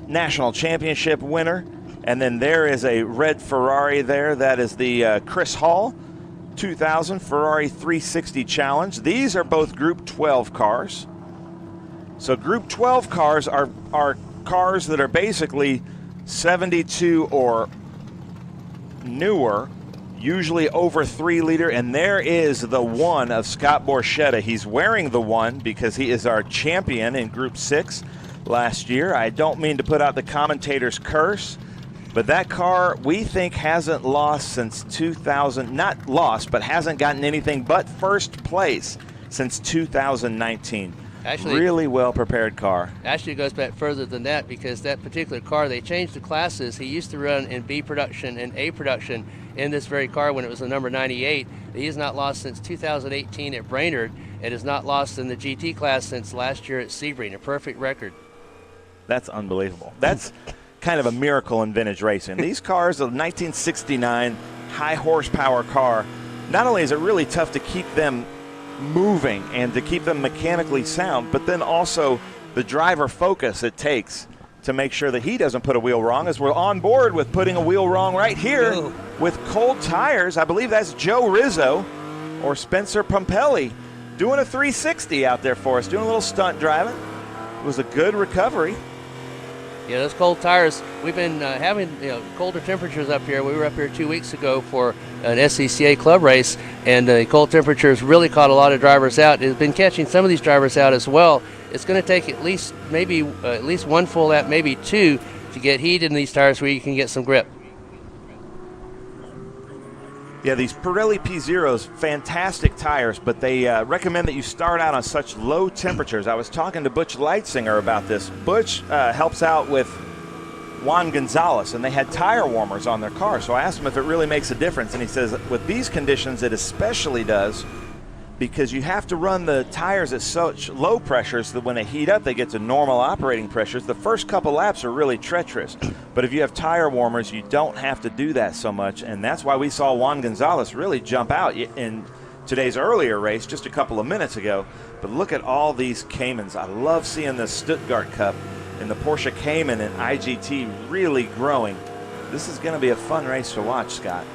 national championship winner. And then there is a red Ferrari there. That is the Chris Hall 2000 Ferrari 360 Challenge. These are both Group 12 cars. So Group 12 cars are cars that are basically 72 or newer, usually over 3 liter, and there is the one of Scott Borchetta. He's wearing the one because he is our champion in Group 6 last year. I don't mean to put out the commentator's curse, but that car, we think, hasn't lost since 2000, not lost, but hasn't gotten anything but first place since 2019. Actually, really well-prepared car. Actually, it goes back further than that because that particular car, they changed the classes. He used to run in B production and A production in this very car when it was the number 98. He has not lost since 2018 at Brainerd and has not lost in the GT class since last year at Sebring, a perfect record. That's unbelievable. That's kind of a miracle in vintage racing. These cars, a 1969 high horsepower car, not only is it really tough to keep them moving and to keep them mechanically sound, but then also the driver focus it takes to make sure that he doesn't put a wheel wrong, as we're on board with putting a wheel wrong right here with cold tires. I believe that's Joe Rizzo or Spencer Pompelli doing a 360 out there for us, doing a little stunt driving. It was a good recovery. Yeah, those cold tires, we've been having colder temperatures up here. We were up here 2 weeks ago for an SCCA club race, and the cold temperatures really caught a lot of drivers out. It's been catching some of these drivers out as well. It's going to take at least one full lap, maybe 2, to get heat in these tires where you can get some grip. Yeah, these Pirelli P0s, fantastic tires, but they recommend that you start out on such low temperatures. I was talking to Butch Leitzinger about this. Butch helps out with Juan Gonzalez, and they had tire warmers on their car. So I asked him if it really makes a difference, and he says with these conditions it especially does, because you have to run the tires at such low pressures that when they heat up, they get to normal operating pressures. The first couple laps are really treacherous, but if you have tire warmers, you don't have to do that so much, and that's why we saw Juan Gonzalez really jump out in today's earlier race just a couple of minutes ago. But look at all these Caymans. I love seeing the Stuttgart Cup and the Porsche Cayman and IGT really growing. This is going to be a fun race to watch, Scott.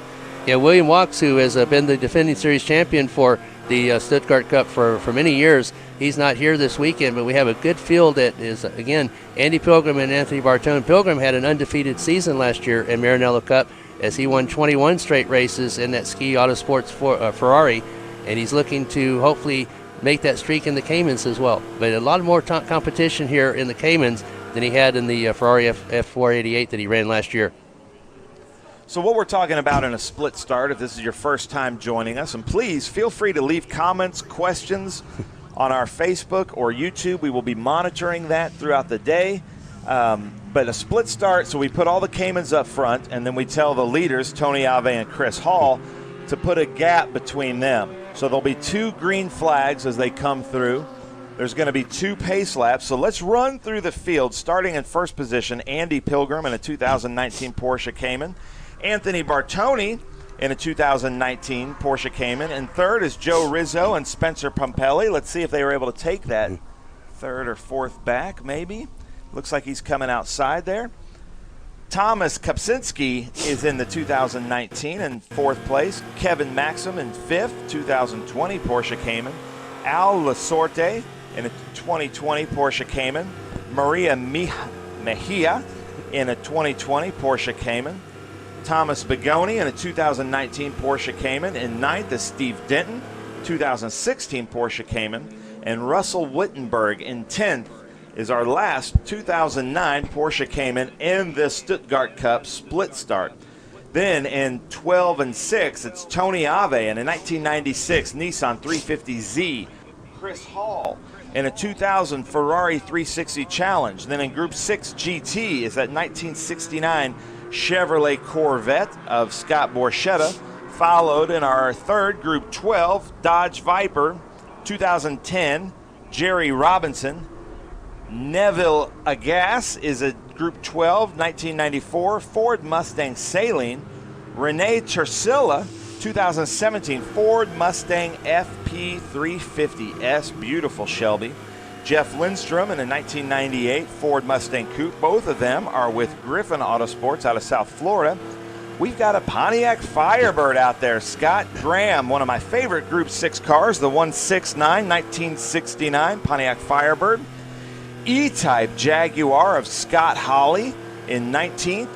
Yeah, William Wachs, who has been the defending series champion for the Stuttgart Cup for many years, he's not here this weekend, but we have a good field that is, again, Andy Pilgrim and Anthony Bartone. Pilgrim had an undefeated season last year in Maranello Cup as he won 21 straight races in that Ski Autosports Ferrari, and he's looking to hopefully make that streak in the Caymans as well. But a lot more competition here in the Caymans than he had in the Ferrari F488 that he ran last year. So what we're talking about in a split start, if this is your first time joining us, and please feel free to leave comments, questions on our Facebook or YouTube. We will be monitoring that throughout the day. But a split start, so we put all the Caymans up front, and then we tell the leaders, Tony Ave and Chris Hall, to put a gap between them. So there'll be 2 green flags as they come through. There's going to be 2 pace laps. So let's run through the field, starting in first position, Andy Pilgrim in a 2019 Porsche Cayman. Anthony Bartone in a 2019 Porsche Cayman. And third is Joe Rizzo and Spencer Pompelli. Let's see if they were able to take that third or fourth back, maybe. Looks like he's coming outside there. Thomas Kopczynski is in the 2019 in fourth place. Kevin Maxim in fifth, 2020 Porsche Cayman. Al Lasorte in a 2020 Porsche Cayman. Maria Mejia in a 2020 Porsche Cayman. Thomas Begoni in a 2019 Porsche Cayman. In ninth is Steve Denton, 2016 Porsche Cayman. And Russell Wittenberg in 10th is our last 2009 Porsche Cayman in the Stuttgart Cup split start. Then in 12 and 6, it's Tony Ave in a 1996 Nissan 350Z. Chris Hall in a 2000 Ferrari 360 Challenge. Then in Group 6 GT is that 1969 Chevrolet Corvette of Scott Borchetta. Followed in our third Group 12 Dodge Viper 2010 Jerry Robinson. Neville Agas is a Group 12 1994 Ford Mustang Saline. Renee Tersilla 2017 Ford Mustang FP350S, beautiful Shelby. Jeff Lindstrom in a 1998 Ford Mustang Coupe. Both of them are with Griffin Autosports out of South Florida. We've got a Pontiac Firebird out there. Scott Graham, one of my favorite Group 6 cars, the 169 1969 Pontiac Firebird. E-Type Jaguar of Scott Hawley in 19th.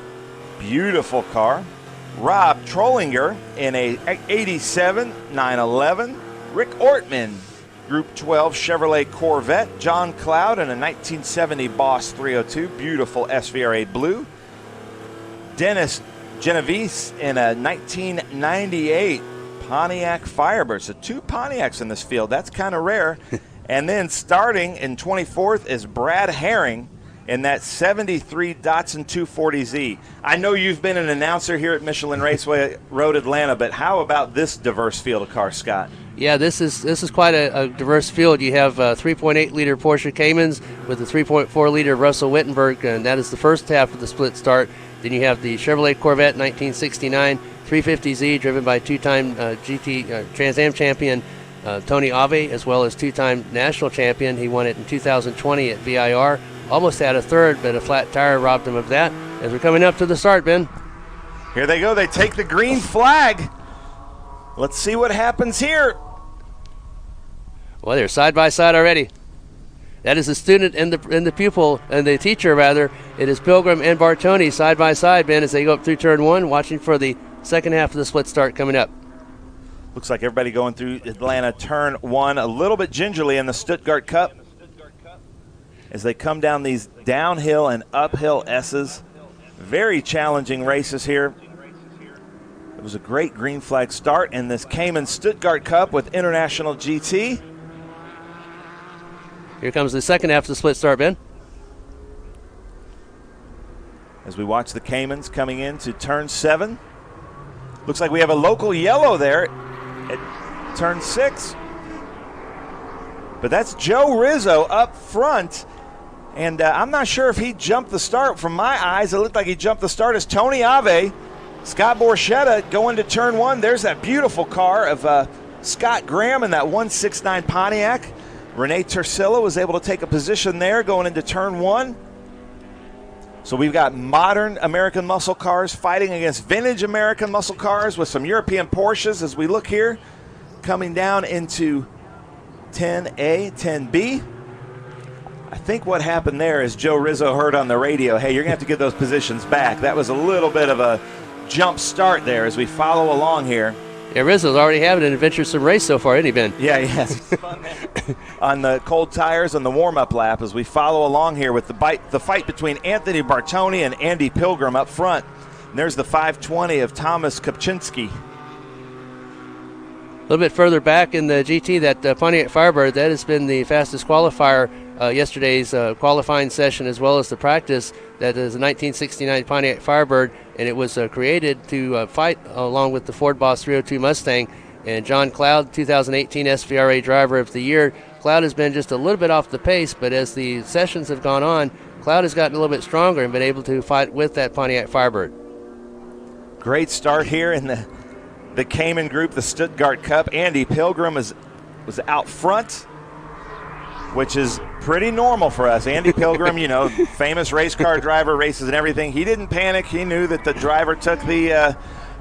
Beautiful car. Rob Trollinger in a 87 911. Rick Ortman, Group 12 Chevrolet Corvette. John Cloud in a 1970 Boss 302. Beautiful SVRA blue. Dennis Genovese in a 1998 Pontiac Firebird. So 2 Pontiacs in this field. That's kind of rare. And then starting in 24th is Brad Herring in that 73 Datsun 240Z. I know you've been an announcer here at Michelin Raceway Road Atlanta, but how about this diverse field of cars, Scott? Yeah, this is quite a diverse field. You have 3.8-liter Porsche Caymans with a 3.4-liter Russell Wittenberg, and that is the first half of the split start. Then you have the Chevrolet Corvette 1969 350Z, driven by two-time GT Trans Am champion Tony Ave, as well as two-time national champion. He won it in 2020 at VIR. Almost had a third, but a flat tire robbed him of that. As we're coming up to the start, Ben. Here they go. They take the green flag. Let's see what happens here. Well, they're side by side already. That is the student and the pupil, and the teacher rather. It is Pilgrim and Bartoni side by side, Ben, as they go up through turn 1, watching for the second half of the split start coming up. Looks like everybody going through Atlanta turn 1 a little bit gingerly in the Stuttgart Cup as they come down these downhill and uphill S's. Very challenging races here. It was a great green flag start in this Cayman Stuttgart Cup with International GT. Here comes the second half of the split start, Ben. As we watch the Caymans coming into turn 7. Looks like we have a local yellow there at turn 6. But that's Joe Rizzo up front. And I'm not sure if he jumped the start. From my eyes, it looked like he jumped the start as Tony Ave. Scott Borchetta going to turn 1. There's that beautiful car of Scott Graham in that 169 Pontiac. Renee Tersilla was able to take a position there going into turn 1. So we've got modern American muscle cars fighting against vintage American muscle cars with some European Porsches as we look here. Coming down into 10A, 10B. I think what happened there is Joe Rizzo heard on the radio, hey, you're going to have to get those positions back. That was a little bit of a jump start there as we follow along here. Yeah, Rizzo's already having an adventuresome race so far, isn't he, Ben? Yeah, yes. On the cold tires on the warm-up lap as we follow along here with the fight between Anthony Bartoni and Andy Pilgrim up front. And there's the 520 of Thomas Kopczynski. A little bit further back in the GT, that Pontiac Firebird, that has been the fastest qualifier yesterday's qualifying session as well as the practice. That is a 1969 Pontiac Firebird, and it was created to fight along with the Ford Boss 302 Mustang. And John Cloud, 2018 SVRA Driver of the Year. Cloud has been just a little bit off the pace, but as the sessions have gone on, Cloud has gotten a little bit stronger and been able to fight with that Pontiac Firebird. Great start here in the Cayman Group, the Stuttgart Cup. Andy Pilgrim was out front. which is pretty normal for us. Andy Pilgrim, you know, famous race car driver, races and everything. He didn't panic. He knew that the driver took the,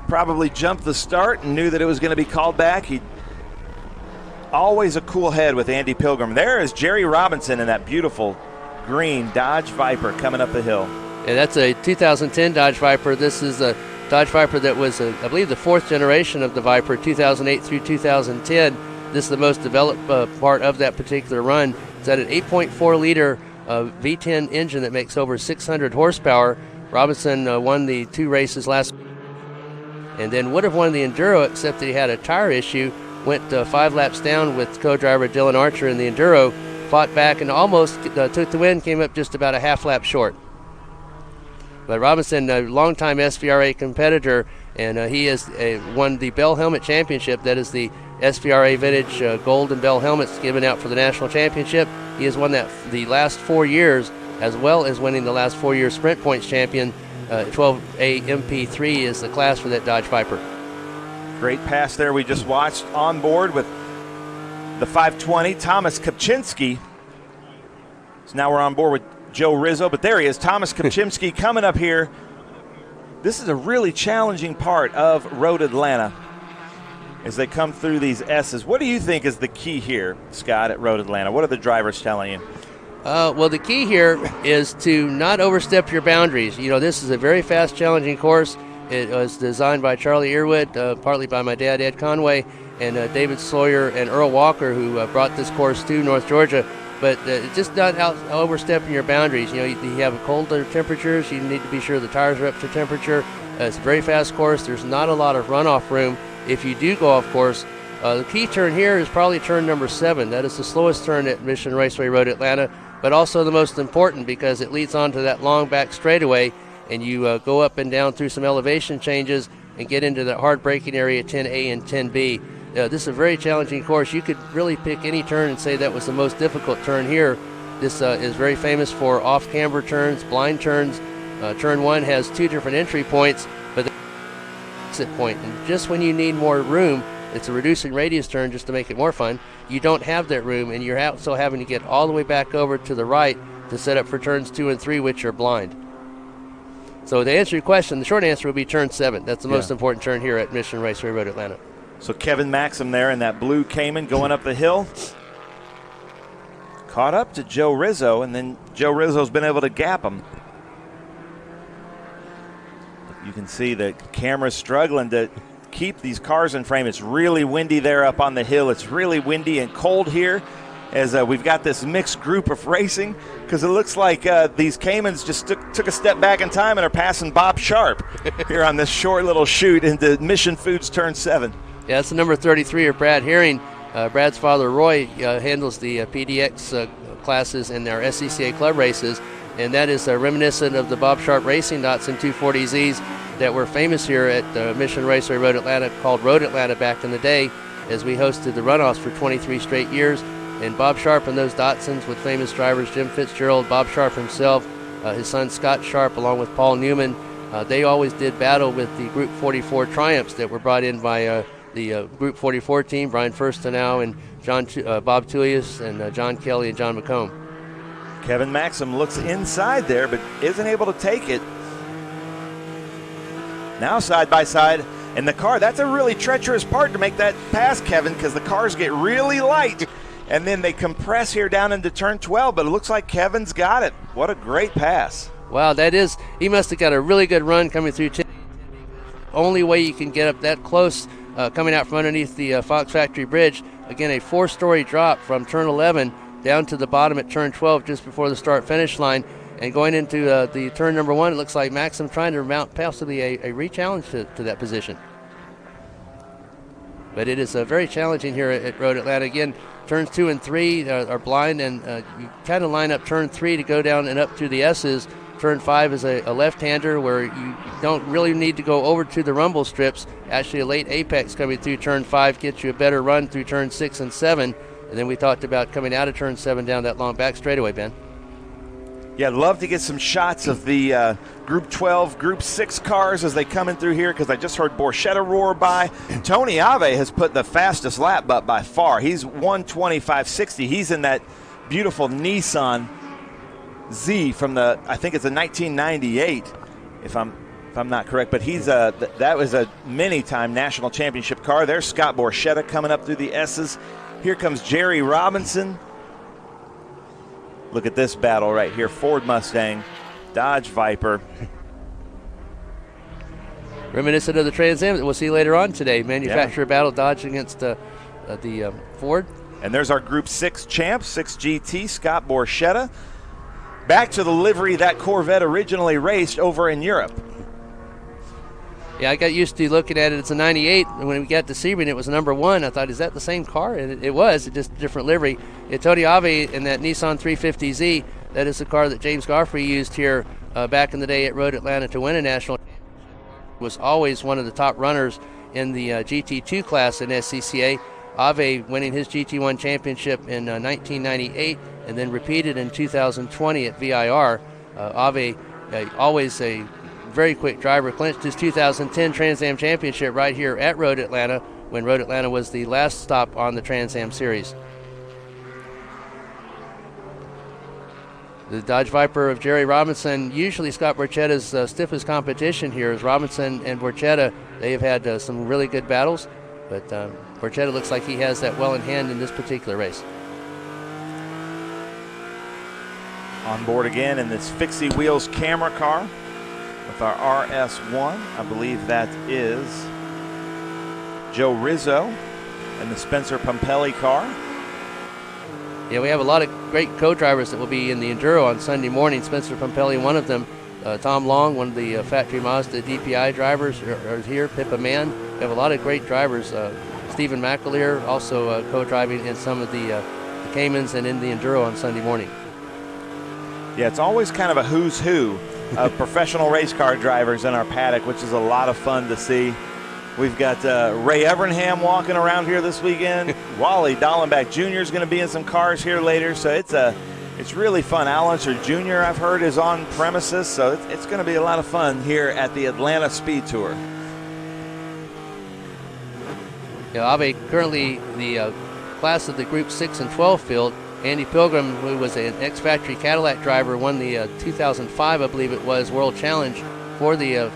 probably jumped the start and knew that it was going to be called back. He always a cool head with Andy Pilgrim. There is Jerry Robinson in that beautiful green Dodge Viper coming up the hill. Yeah, that's a 2010 Dodge Viper. This is a Dodge Viper that was, I believe, the 4th generation of the Viper, 2008 through 2010. This is the most developed part of that particular run. It's at an 8.4-liter V10 engine that makes over 600 horsepower. Robinson won the 2 races last week, and then would have won the Enduro, except that he had a tire issue. Went 5 laps down with co-driver Dylan Archer in the Enduro, fought back and almost took the win, came up just about a half lap short. But Robinson, a longtime SVRA competitor, and he has won the Bell Helmet Championship. That is the SVRA Vintage Gold and Bell helmets given out for the National Championship. He has won that the last 4 years, as well as winning the last 4 year Sprint Points champion. 12A MP3 is the class for that Dodge Viper. Great pass there we just watched on board with the 520, Thomas Kopczynski. So now we're on board with Joe Rizzo, but there he is, Thomas Kopczynski coming up here. This is a really challenging part of Road Atlanta as they come through these S's. What do you think is the key here, Scott, at Road Atlanta? What are the drivers telling you? Well, the key here is to not overstep your boundaries. You know, this is a very fast, challenging course. It was designed by Charlie Earwood, partly by my dad, Ed Conway, and David Sawyer and Earl Walker, who brought this course to North Georgia. But just not overstepping your boundaries. You know, you have colder temperatures. You need to be sure the tires are up to temperature. It's a very fast course. There's not a lot of runoff room if you do go off course. The key turn here is probably turn number 7. That is the slowest turn at Mission Raceway Road Atlanta, but also the most important because it leads onto that long back straightaway, and you go up and down through some elevation changes and get into that hard braking area 10A and 10B. This is a very challenging course. You could really pick any turn and say that was the most difficult turn here. This is very famous for off-camber turns, blind turns. Turn 1 has 2 different entry points, but the exit point. And just when you need more room, it's a reducing radius turn just to make it more fun. You don't have that room, and you're also having to get all the way back over to the right to set up for turns 2 and 3, which are blind. So to answer your question, the short answer would be turn 7. That's the most important turn here at Mission Raceway Road Atlanta. So Kevin Maxim there in that blue Cayman going up the hill. Caught up to Joe Rizzo, and then Joe Rizzo's been able to gap him. You can see the camera's struggling to keep these cars in frame. It's really windy there up on the hill. It's really windy and cold here as we've got this mixed group of racing, because it looks like these Caymans just took a step back in time and are passing Bob Sharp here on this short little chute into Mission Foods Turn 7. Yeah, that's the number 33 of Brad Herring. Brad's father, Roy, handles the PDX classes in our SCCA club races, and that is reminiscent of the Bob Sharp Racing Datsun 240Zs that were famous here at Mission Raceway Road Atlanta, called Road Atlanta back in the day, as we hosted the runoffs for 23 straight years. And Bob Sharp and those Datsuns with famous drivers Jim Fitzgerald, Bob Sharp himself, his son Scott Sharp, along with Paul Newman, they always did battle with the Group 44 Triumphs that were brought in by the Group 44 team, Brian Furstenau and Bob Tullius and John Kelly and John McComb. Kevin Maxim looks inside there, but isn't able to take it. Now side by side in the car. That's a really treacherous part to make that pass, Kevin, because the cars get really light, and then they compress here down into turn 12, but it looks like Kevin's got it. What a great pass. Wow, he must have got a really good run coming through. Only way you can get up that close coming out from underneath the Fox Factory Bridge. Again, a 4-story drop from turn 11 down to the bottom at turn 12 just before the start-finish line. And going into the turn number 1, it looks like Maxim trying to mount possibly a re-challenge to that position. But it is very challenging here at Road Atlanta. Again, turns 2 and 3 are blind, and you kind of line up turn 3 to go down and up through the S's. Turn 5 is a left-hander where you don't really need to go over to the rumble strips. Actually, a late apex coming through turn 5 gets you a better run through turn 6 and 7. And then we talked about coming out of turn 7 down that long back straightaway, Ben. Yeah, I'd love to get some shots of the Group 12, Group 6 cars as they come in through here, because I just heard Borchetta roar by. Tony Ave has put the fastest lap by far. He's 1:25.60. He's in that beautiful Nissan Z from the, I think it's a 1998, if I'm not correct, but he's that was a many-time national championship car. There's Scott Borchetta coming up through the S's. Here comes Jerry Robinson. Look at this battle right here. Ford Mustang, Dodge Viper. Reminiscent of the Trans Am that we'll see later on today. Manufacturer battle, Dodge against the Ford. And there's our Group 6 champ, 6 GT, Scott Borchetta. Back to the livery that Corvette originally raced over in Europe. Yeah, I got used to looking at it. It's a 98. And when we got to Sebring, it was number 1. I thought, is that the same car? And it was. It just different livery. Tony Ave in that Nissan 350Z, that is the car that James Goffrey used here back in the day at Road Atlanta to win a national championship. Was always one of the top runners in the GT2 class in SCCA. Ave winning his GT1 championship in 1998 and then repeated in 2020 at VIR. Ave, always a very quick driver, clinched his 2010 Trans Am championship right here at Road Atlanta when Road Atlanta was the last stop on the Trans Am series. The Dodge Viper of Jerry Robinson, usually Scott Borchetta's stiffest competition here is Robinson and Borchetta. They have had some really good battles, but Borchetta looks like he has that well in hand in this particular race. On board again in this Fixie Wheels camera car with our RS1. I believe that is Joe Rizzo and the Spencer Pompelli car. Yeah, we have a lot of great co-drivers that will be in the Enduro on Sunday morning. Spencer Pompelli, one of them. Tom Long, one of the factory Mazda DPI drivers, are here. Pippa Mann. We have a lot of great drivers. Stephen McAleer also co-driving in some of the Caymans and in the Enduro on Sunday morning. Yeah, it's always kind of a who's who of professional race car drivers in our paddock, which is a lot of fun to see. We've got Ray Evernham walking around here this weekend. Wally Dallenbach Jr. is going to be in some cars here later, so it's really fun. Al Unser Jr., I've heard, is on premises, so it's going to be a lot of fun here at the Atlanta SpeedTour. Yeah, Ave currently the class of the Group 6 and 12 field. Andy Pilgrim, who was an ex-factory Cadillac driver, won the 2005, I believe it was, World Challenge for the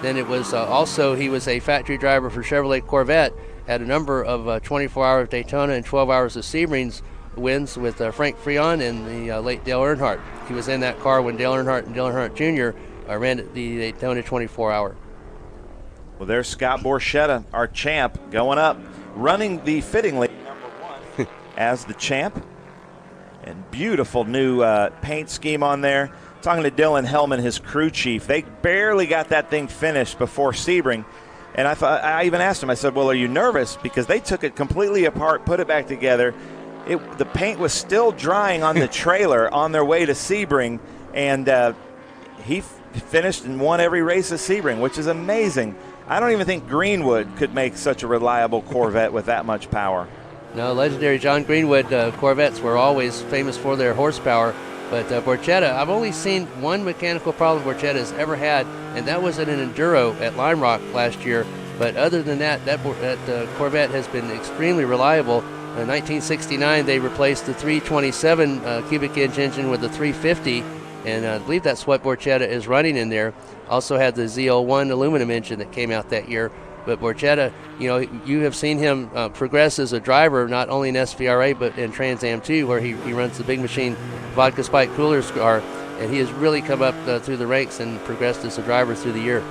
then it was also, he was a factory driver for Chevrolet Corvette, had a number of 24-hour Daytona and 12 hours of Sebrings wins with Frank Freon and the late Dale Earnhardt. He was in that car when Dale Earnhardt and Dale Earnhardt Jr. Ran the Daytona 24-hour. Well, there's Scott Borchetta, our champ, going up, running the fittingly #1 as the champ. And beautiful new paint scheme on there. Talking to Dylan Hellman, his crew chief, they barely got that thing finished before Sebring. And I even asked him, I said, well, are you nervous? Because they took it completely apart, put it back together. The paint was still drying on the trailer on their way to Sebring, and he finished and won every race at Sebring, which is amazing. I don't even think Greenwood could make such a reliable Corvette with that much power. No, legendary John Greenwood Corvettes were always famous for their horsepower. But Borchetta, I've only seen one mechanical problem Borchetta has ever had, and that was in an Enduro at Lime Rock last year. But other than that, that Corvette has been extremely reliable. In 1969, they replaced the 327 cubic inch engine with the 350, and I believe that's what Borchetta is running in there. Also had the Z01 aluminum engine that came out that year. But Borchetta, you have seen him progress as a driver, not only in SVRA, but in Trans Am 2, where he runs the big machine vodka spike coolers car, and he has really come up through the ranks and progressed as a driver through the year.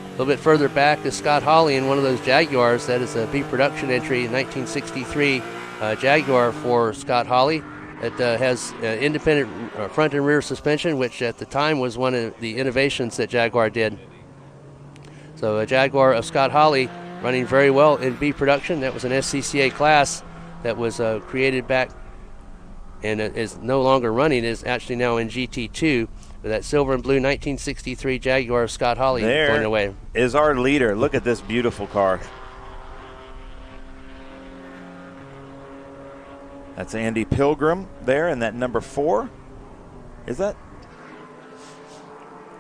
A little bit further back is Scott Hawley in one of those Jaguars. That is a B production entry in 1963 Jaguar for Scott Hawley. It has independent front and rear suspension, which at the time was one of the innovations that Jaguar did. So a Jaguar of Scott Hawley running very well in B production. That was an SCCA class that was created back and is no longer running. It is actually now in GT2. But that silver and blue 1963 Jaguar of Scott Hawley going away. Is our leader. Look at this beautiful car. That's Andy Pilgrim there in that number 4. Is that?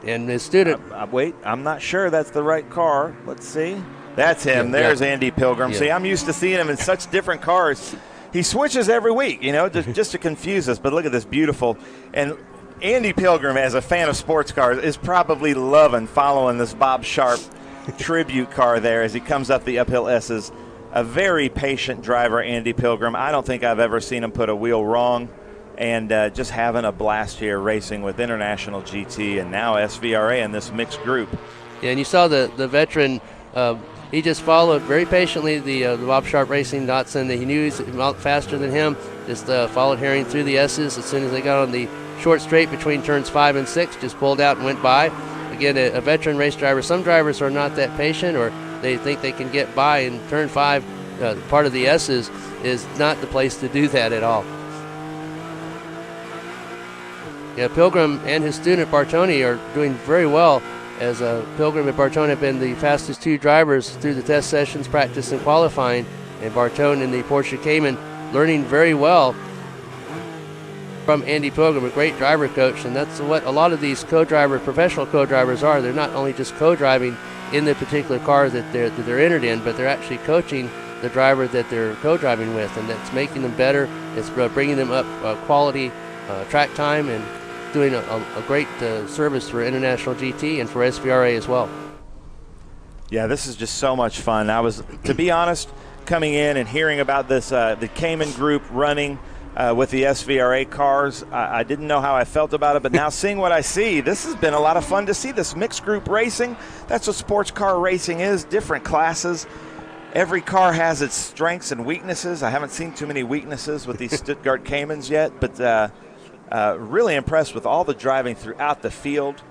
And his student. Wait, I'm not sure that's the right car. Let's see. That's him. There's Andy Pilgrim. See, I'm used to seeing him in such different cars. He switches every week, just to confuse us. But look at this beautiful. And Andy Pilgrim, as a fan of sports cars, is probably loving following this Bob Sharp tribute car there as he comes up the uphill S's. A very patient driver, Andy Pilgrim. I don't think I've ever seen him put a wheel wrong. And just having a blast here racing with International GT and now SVRA in this mixed group. Yeah, and you saw the veteran, he just followed very patiently the Bob Sharp Racing Datsun. He knew he was out faster than him, just followed Herring through the S's. As soon as they got on the short straight between turns 5 and 6, just pulled out and went by. Again, a veteran race driver. Some drivers are not that patient, or they think they can get by, and turn 5, part of the S's, is not the place to do that at all. Yeah, Pilgrim and his student Bartoni are doing very well, as Pilgrim and Bartoni have been the fastest 2 drivers through the test sessions, practice, and qualifying. And Bartoni in the Porsche Cayman learning very well from Andy Pilgrim, a great driver coach. And that's what a lot of these professional co-drivers are. They're not only just co-driving in the particular car that they're entered in, but they're actually coaching the driver that they're co-driving with, and that's making them better. It's bringing them up quality track time, and doing a great service for International GT and for SVRA as well. Yeah, this is just so much fun. I was, to be honest, coming in and hearing about this, the Cayman group running with the SVRA cars, I didn't know how I felt about it, but now seeing what I see, this has been a lot of fun to see this mixed group racing. That's what sports car racing is, different classes. Every car has its strengths and weaknesses. I haven't seen too many weaknesses with these Stuttgart Caymans yet, but really impressed with all the driving throughout the field.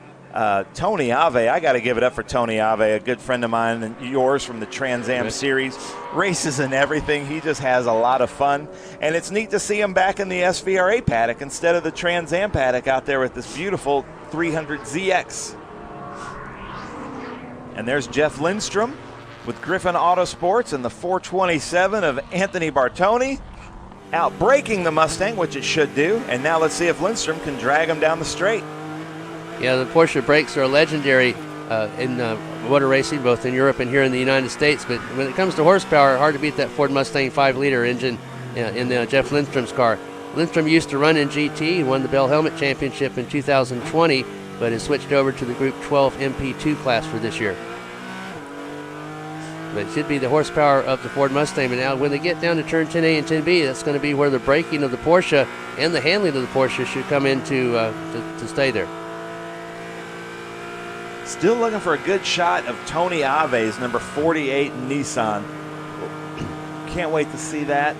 Tony Ave, I got to give it up for Tony Ave, a good friend of mine and yours from the Trans Am series. Races and everything. He just has a lot of fun. And it's neat to see him back in the SVRA paddock instead of the Trans Am paddock out there with this beautiful 300ZX. And there's Jeff Lindstrom with Griffin Autosports and the 427 of Anthony Bartoni. Out braking the Mustang, which it should do, and now let's see if Lindstrom can drag him down the straight. Yeah, the Porsche brakes are legendary in motor racing, both in Europe and here in the United States, but when it comes to horsepower, hard to beat that Ford Mustang 5-liter engine in Jeff Lindstrom's car. Lindstrom used to run in GT. He won the Bell Helmet Championship in 2020, but has switched over to the Group 12 MP2 class for this year. But it should be the horsepower of the Ford Mustang. But now when they get down to turn 10A and 10B, that's going to be where the braking of the Porsche and the handling of the Porsche should come in to stay there. Still looking for a good shot of Tony Ave's number 48 Nissan. Can't wait to see that.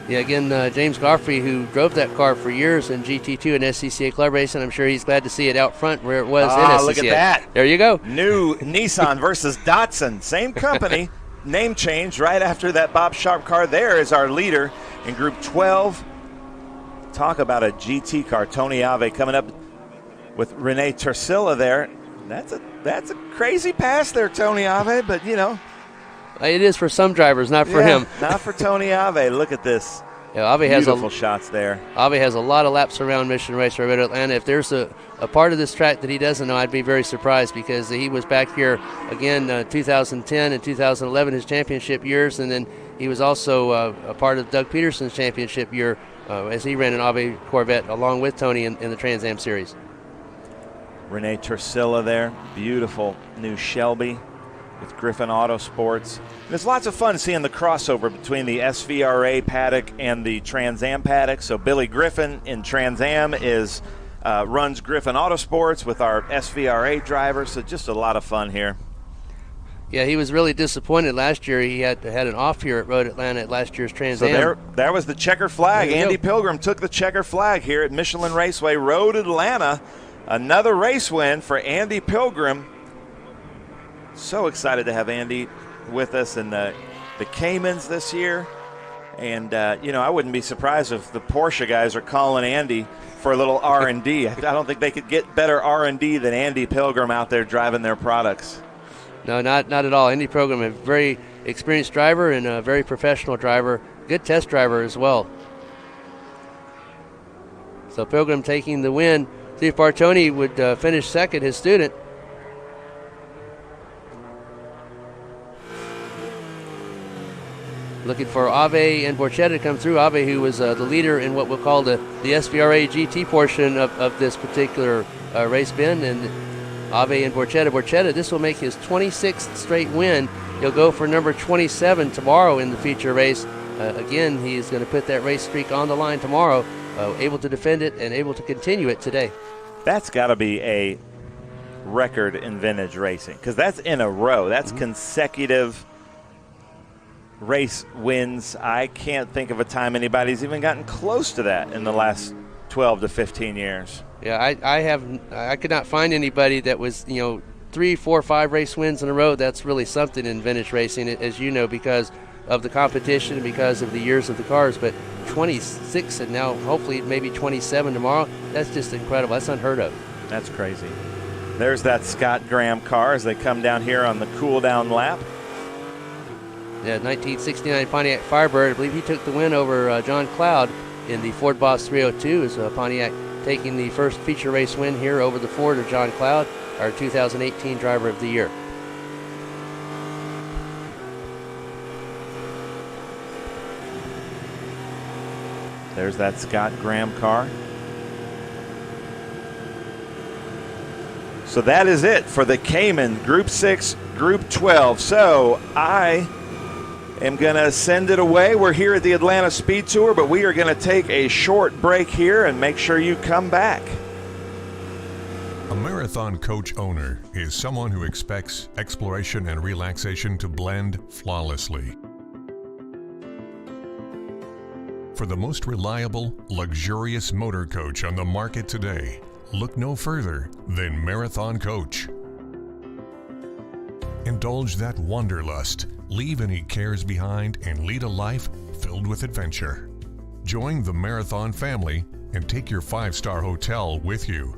Yeah, again, James Goffrey, who drove that car for years in GT2 and SCCA Club Racing, I'm sure he's glad to see it out front where it was in SCCA. Look at that. There you go. New Nissan versus Datsun. Same company. Name change right after that Bob Sharp car. There is our leader in Group 12. Talk about a GT car. Tony Ave coming up with Renee Tersilla there. That's a crazy pass there, Tony Ave, but you know. It is for some drivers, not for him. Not for Tony Ave. Look at this. Yeah, Ave has beautiful shots there. Ave has a lot of laps around Mission Raceway at Atlanta. If there's a part of this track that he doesn't know, I'd be very surprised, because he was back here again 2010 and 2011, his championship years, and then he was also a part of Doug Peterson's championship year as he ran an Ave Corvette along with Tony in the Trans Am Series. Renee Tersilla there. Beautiful new Shelby with Griffin Autosports. And it's lots of fun seeing the crossover between the SVRA paddock and the Trans Am paddock. So Billy Griffin in Trans Am runs Griffin Autosports with our SVRA driver. So just a lot of fun here. Yeah, he was really disappointed last year. He had an off here at Road Atlanta at last year's Trans Am. So there was the checker flag. Andy Pilgrim took the checker flag here at Michelin Raceway Road Atlanta. Another race win for Andy Pilgrim. So excited to have Andy with us in the Caymans this year. And, I wouldn't be surprised if the Porsche guys are calling Andy for a little R&D. I don't think they could get better R&D than Andy Pilgrim out there driving their products. No, not at all. Andy Pilgrim, a very experienced driver and a very professional driver. Good test driver as well. So Pilgrim taking the win. See if Bartoni would finish second, his student. Looking for Ave and Borchetta to come through. Ave, who was the leader in what we'll call the SVRA GT portion of this particular race bin. And Ave and Borchetta, this will make his 26th straight win. He'll go for number 27 tomorrow in the feature race. Again, he's going to put that race streak on the line tomorrow, able to defend it and able to continue it today. That's got to be a record in vintage racing, because that's in a row. That's consecutive race wins. I can't think of a time anybody's even gotten close to that in the last 12 to 15 years. Yeah, I could not find anybody that was, 3, 4, 5 race wins in a row. That's really something in vintage racing, as you know, because of the competition and because of the years of the cars. But 26 and now hopefully maybe 27 tomorrow, that's just incredible. That's unheard of. That's crazy. There's that Scott Graham car as they come down here on the cool down lap. Yeah, 1969 Pontiac Firebird. I believe he took the win over John Cloud in the Ford Boss 302 as Pontiac taking the first feature race win here over the Ford of John Cloud, our 2018 Driver of the Year. There's that Scott Graham car. So that is it for the Cayman Group 6, Group 12. So I am going to send it away. We're here at the Atlanta Speed Tour, but we are going to take a short break here and make sure you come back. A marathon coach owner is someone who expects exploration and relaxation to blend flawlessly. For the most reliable, luxurious motor coach on the market today, look no further than Marathon Coach. Indulge that wanderlust, leave any cares behind, and lead a life filled with adventure. Join the Marathon family and take your 5-star hotel with you.